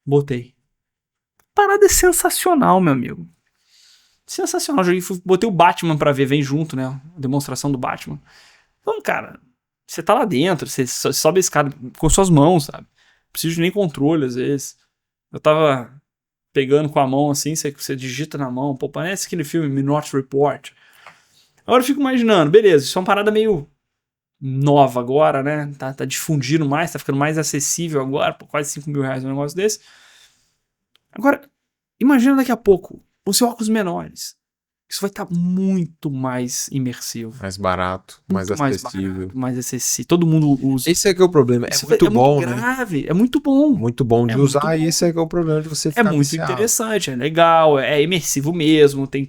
Botei. A parada é sensacional, meu amigo. Sensacional. Botei o Batman pra ver, vem junto, né? A demonstração do Batman. Então, cara, você tá lá dentro, você sobe a escada com suas mãos, sabe? Não preciso nem controle, às vezes. Eu tava pegando com a mão assim, você digita na mão. Pô, parece aquele filme Minority Report. Agora eu fico imaginando, beleza, isso é uma parada meio nova agora, né? Tá difundindo mais, tá ficando mais acessível agora, por quase R$5.000 um negócio desse. Agora, imagina daqui a pouco, vão ser óculos menores. Isso vai estar muito mais imersivo. Mais barato, mais acessível. Mais acessível. Todo mundo usa. Esse é que é o problema. É muito bom, né? Grave. É muito bom. Muito bom de usar, e esse é que é o problema de você ficar muito viciado. Interessante, é legal, é imersivo mesmo, tem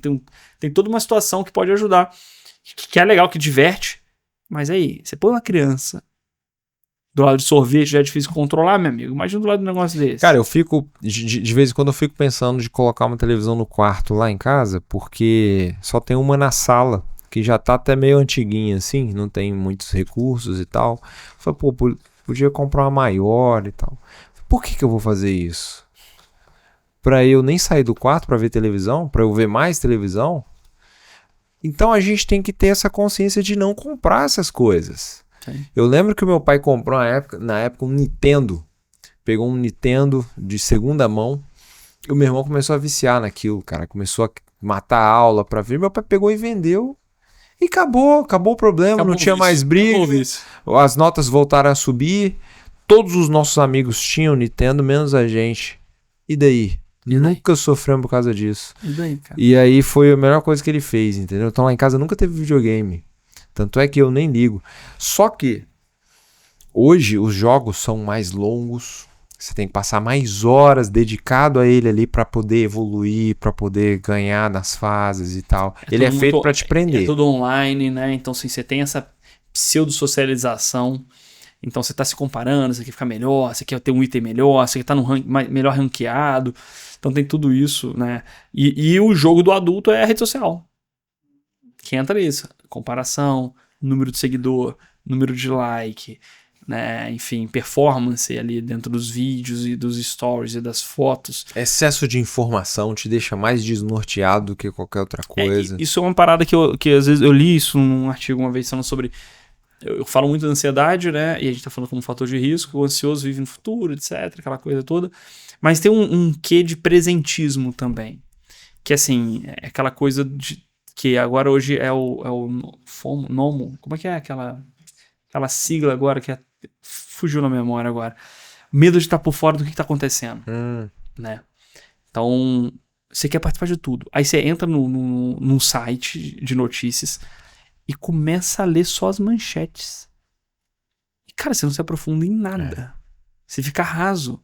toda uma situação que pode ajudar. Que é legal, que diverte. Mas aí, você põe uma criança do lado de sorvete, já é difícil controlar, meu amigo. Imagina do lado de um negócio desse. Cara, eu fico, de vez em quando eu fico pensando de colocar uma televisão no quarto lá em casa, porque só tem uma na sala, que já tá até meio antiguinha assim, não tem muitos recursos e tal. Eu falei, pô, podia comprar uma maior e tal. Por que eu vou fazer isso? Pra eu nem sair do quarto pra ver televisão? Pra eu ver mais televisão? Então a gente tem que ter essa consciência de não comprar essas coisas. Sim. Eu lembro que o meu pai comprou na época um Nintendo. Pegou um Nintendo de segunda mão. E o meu irmão começou a viciar naquilo, cara. Começou a matar a aula pra ver. Meu pai pegou e vendeu. E acabou o problema. Não tinha mais briga. As notas voltaram a subir. Todos os nossos amigos tinham Nintendo, menos a gente. E daí? Nunca sofremos por causa disso. E daí, cara? E aí foi a melhor coisa que ele fez, entendeu? Então lá em casa nunca teve videogame. Tanto é que eu nem ligo. Só que hoje os jogos são mais longos. Você tem que passar mais horas dedicado a ele ali para poder evoluir, para poder ganhar nas fases e tal. Ele é feito para te prender. É tudo online, né? Então assim, você tem essa pseudo-socialização. Então você tá se comparando, você quer ficar melhor, você quer ter um item melhor, você quer estar melhor ranqueado. Então tem tudo isso, né? E o jogo do adulto é a rede social. Que entra nisso. Comparação, número de seguidor, número de like, né? Enfim, performance ali dentro dos vídeos e dos stories e das fotos. Excesso de informação te deixa mais desnorteado do que qualquer outra coisa. Isso é uma parada que às vezes eu li isso num artigo uma vez falando sobre... Eu falo muito da ansiedade, né? E a gente tá falando como fator de risco. O ansioso vive no futuro, etc. Aquela coisa toda. Mas tem um quê de presentismo também. Que, assim, é aquela coisa de... Que agora hoje é o NOMO. Como é que é aquela sigla agora que fugiu na memória agora? Medo de estar por fora do que tá acontecendo. Né? Então, você quer participar de tudo. Aí você entra num site de notícias... E começa a ler só as manchetes. E, cara, você não se aprofunda em nada. Você fica raso.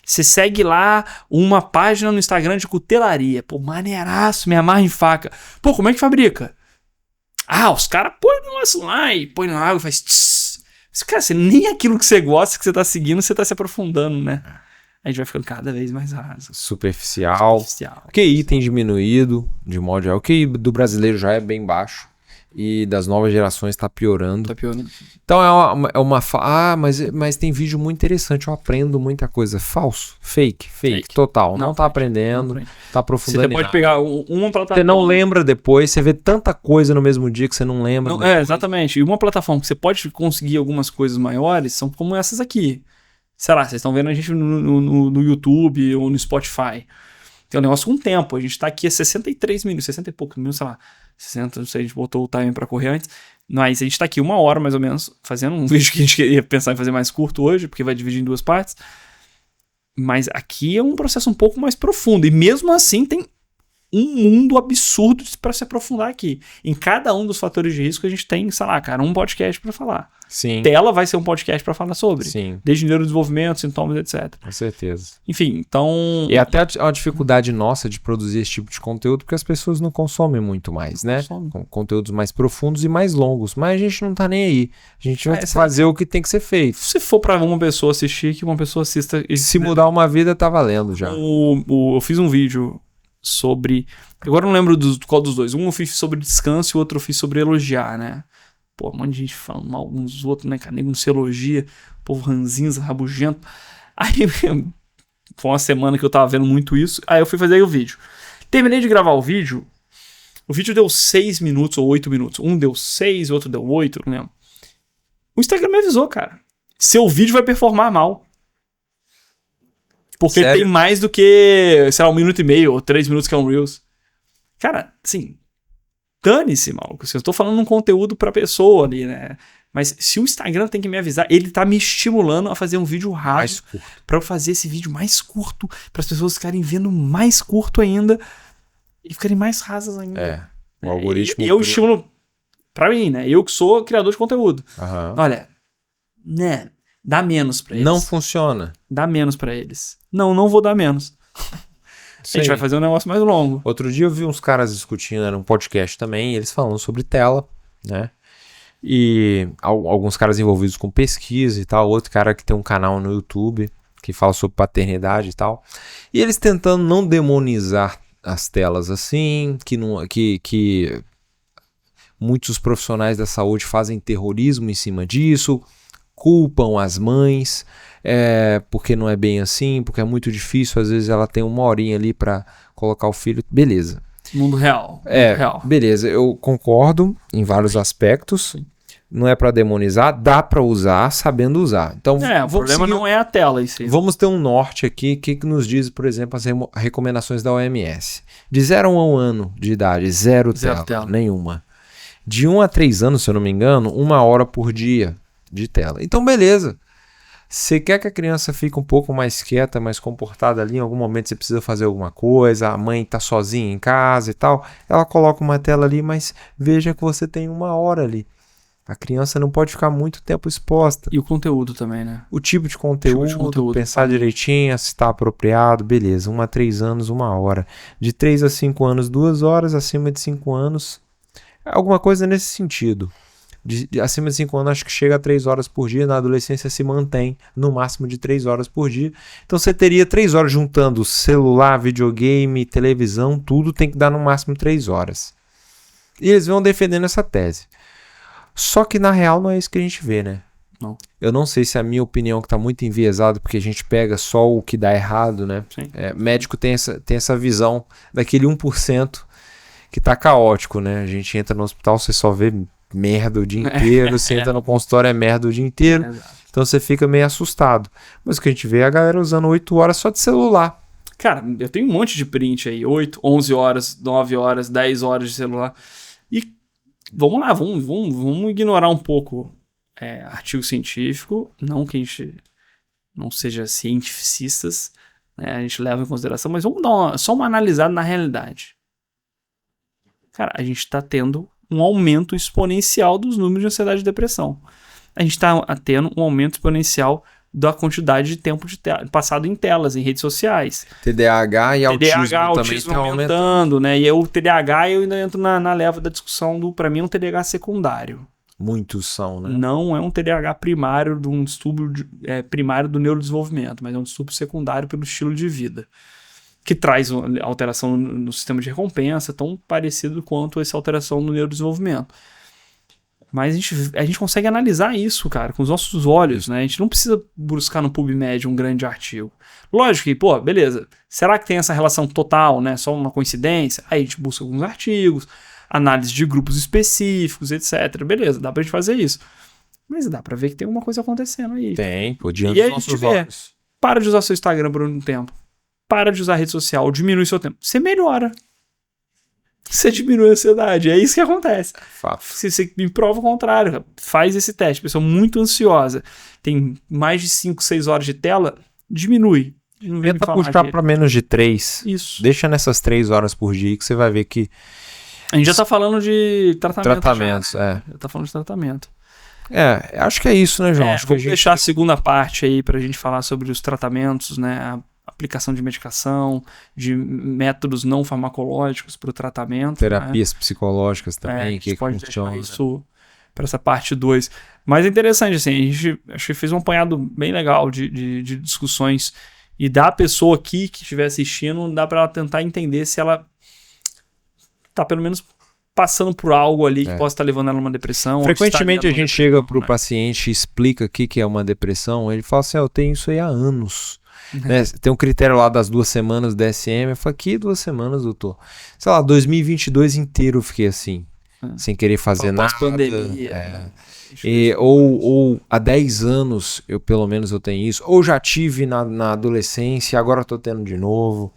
Você segue lá uma página no Instagram de cutelaria. Pô, maneiraço, me amarra em faca. Pô, como é que fabrica? Ah, os caras põem no negócio lá e põem na água e faz tss. Cara, nem aquilo que você gosta, que você tá seguindo, você tá se aprofundando, né? A gente vai ficando cada vez mais raso. Superficial. O QI tem diminuído, de modo geral. O QI do brasileiro já é bem baixo. E das novas gerações tá piorando. Então mas tem vídeo muito interessante, eu aprendo muita coisa. Falso, fake, total. Não tá aprendendo, tá aprofundando. Você pode pegar uma plataforma. Você não lembra depois, você vê tanta coisa no mesmo dia que você não lembra. Exatamente. E uma plataforma que você pode conseguir algumas coisas maiores são como essas aqui. Sei lá, vocês estão vendo a gente no YouTube ou no Spotify. Tem um negócio com tempo. A gente tá aqui a 63 minutos, 60 e poucos minutos, sei lá. 60, não sei, a gente botou o time pra correr antes. Mas a gente tá aqui 1 hora, mais ou menos, fazendo um vídeo que a gente queria pensar em fazer mais curto hoje, porque vai dividir em 2 partes. Mas aqui é um processo um pouco mais profundo. E mesmo assim tem um mundo absurdo pra se aprofundar aqui. Em cada um dos fatores de risco a gente tem, sei lá, cara, um podcast pra falar. Sim. Tela vai ser um podcast pra falar sobre. Sim. Desde neurodesenvolvimento, sintomas, etc. Com certeza. Enfim, então... E até a dificuldade nossa de produzir esse tipo de conteúdo, porque as pessoas não consomem muito mais, né? Com conteúdos mais profundos e mais longos. Mas a gente não tá nem aí. A gente vai fazer o que tem que ser feito. Se for pra uma pessoa assistir, que uma pessoa assista... Se mudar uma vida, tá valendo já. Eu fiz um vídeo sobre... Agora eu não lembro qual dos dois. Um eu fiz sobre descanso e o outro eu fiz sobre elogiar, né? Pô, um monte de gente falando mal uns dos outros, né, cara? Nego não se elogia, povo ranzinza, rabugento. Aí, foi uma semana que eu tava vendo muito isso. Aí eu fui fazer o vídeo. Terminei de gravar o vídeo deu 6 minutos ou 8 minutos. Um deu 6, o outro deu 8, não lembro. O Instagram me avisou, cara. Seu vídeo vai performar mal. Porque ele tem mais do que, sei lá, 1 minuto e meio ou 3 minutos que é um Reels. Cara, assim... Dane-se, maluco. Eu tô falando um conteúdo pra pessoa ali, né? Mas se o Instagram tem que me avisar, ele tá me estimulando a fazer um vídeo raso pra eu fazer esse vídeo mais curto, para as pessoas ficarem vendo mais curto ainda e ficarem mais rasas ainda. O algoritmo... E eu estimulo pra mim, né? Eu que sou criador de conteúdo. Olha, né? Dá menos pra eles. Não funciona. Dá menos pra eles. Não vou dar menos. A gente vai fazer um negócio mais longo. Outro dia eu vi uns caras discutindo, era um podcast também, eles falando sobre tela, né? E alguns caras envolvidos com pesquisa e tal, outro cara que tem um canal no YouTube que fala sobre paternidade e tal. E eles tentando não demonizar as telas assim, que muitos profissionais da saúde fazem terrorismo em cima disso, culpam as mães, porque não é bem assim, porque é muito difícil, às vezes ela tem 1 horinha ali para colocar o filho, beleza. Mundo real. Beleza, eu concordo em vários aspectos, não é para demonizar, dá para usar sabendo usar. Então, o problema não é a tela em si. Vamos ter um norte aqui, que nos diz, por exemplo, as recomendações da OMS. De 0 a 1 ano de idade, zero tela, nenhuma. De 1 a 3 anos, se eu não me engano, 1 hora por dia de tela. Então, beleza. Você quer que a criança fique um pouco mais quieta, mais comportada ali, em algum momento você precisa fazer alguma coisa, a mãe tá sozinha em casa e tal, ela coloca uma tela ali, mas veja que você tem 1 hora ali. A criança não pode ficar muito tempo exposta. E o conteúdo também, né? O tipo de conteúdo, pensar direitinho, se está apropriado, beleza. 1 a 3 anos, 1 hora. De 3 a 5 anos, 2 horas. Acima de 5 anos, alguma coisa nesse sentido. Acima de 5 anos, acho que chega a 3 horas por dia. Na adolescência se mantém no máximo de 3 horas por dia. Então você teria 3 horas juntando celular, videogame, televisão, tudo tem que dar no máximo 3 horas. E eles vão defendendo essa tese. Só que na real não é isso que a gente vê, né? Não. Eu não sei se é a minha opinião que tá muito enviesada, porque a gente pega só o que dá errado, né? Sim. Médico tem essa visão daquele 1% que tá caótico, né? A gente entra no hospital, você só vê merda o dia inteiro, você entra no consultório, é merda o dia inteiro, Exato. então você fica meio assustado. Mas o que a gente vê é a galera usando 8 horas só de celular. Cara, eu tenho um monte de print aí, 8, 11 horas, 9 horas, 10 horas de celular. E vamos lá, vamos ignorar um pouco artigo científico, não que a gente não seja cientificistas, né, a gente leva em consideração, mas vamos dar só uma analisada na realidade. Cara, a gente está tendo um aumento exponencial dos números de ansiedade e depressão. A gente está tendo um aumento exponencial da quantidade de tempo passado em telas, em redes sociais. TDAH e autismo também autismo estão aumentando, né? E o TDAH eu ainda entro na leva da discussão pra mim, é um TDAH secundário. Muitos são, né? Não é um TDAH primário de um distúrbio primário do neurodesenvolvimento, mas é um distúrbio secundário pelo estilo de vida, que traz alteração no sistema de recompensa, tão parecido quanto essa alteração no neurodesenvolvimento. Mas a gente consegue analisar isso, cara, com os nossos olhos, né? A gente não precisa buscar no PubMed um grande artigo. Lógico que, pô, beleza, será que tem essa relação total, né? Só uma coincidência? Aí a gente busca alguns artigos, análise de grupos específicos, etc. Beleza, dá pra gente fazer isso. Mas dá pra ver que tem alguma coisa acontecendo aí. Tem, pô, diante E dos a gente nossos vê, olhos. para de usar seu Instagram por um tempo. Para de usar a rede social, diminui seu tempo. Você melhora. Você diminui a ansiedade. É isso que acontece. Fato. Se você me prova o contrário, cara, faz esse teste. Pessoa muito ansiosa, tem mais de 5, 6 horas de tela, diminui. Não vem me Tenta falar puxar que- pra menos de 3. Isso. Deixa nessas 3 horas por dia que você vai ver que A gente já tá falando de tratamento. tratamentos, Já tá falando de tratamento. acho que é isso, né, João? Acho que Vou deixar a segunda parte aí pra gente falar sobre os tratamentos, né? A aplicação de medicação, de métodos não farmacológicos para o tratamento. terapias psicológicas Né? também, A gente que pode funciona. deixar isso para essa parte 2. Mas é interessante, assim, a gente acho que fez um apanhado bem legal de discussões e da pessoa aqui que estiver assistindo, dá para ela tentar entender se ela tá pelo menos passando por algo ali que possa estar levando ela a uma depressão. Frequentemente a gente chega pro né? paciente e explica o que é uma depressão, ele fala assim, eu tenho isso aí há anos. Né? Tem um critério lá das 2 semanas do DSM, eu falo, que 2 semanas, doutor? Sei lá, 2022 inteiro eu fiquei assim, sem querer fazer nada. Pós-pandemia. Ou há 10 anos, pelo menos eu tenho isso, ou já tive na adolescência, agora eu tô tendo de novo.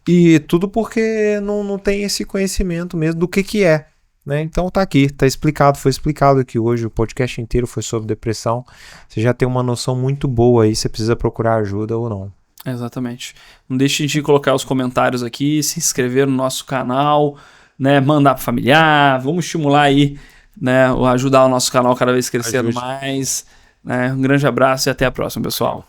E tudo porque não tem esse conhecimento mesmo do que é. Né? Então tá aqui, tá explicado, foi explicado aqui hoje, o podcast inteiro foi sobre depressão. Você já tem uma noção muito boa aí, você precisa procurar ajuda ou não. Exatamente. Não deixe de colocar os comentários aqui, se inscrever no nosso canal, né? Mandar para familiar, vamos estimular aí, né? Ajudar o nosso canal cada vez crescendo mais. Né? Um grande abraço e até a próxima, pessoal.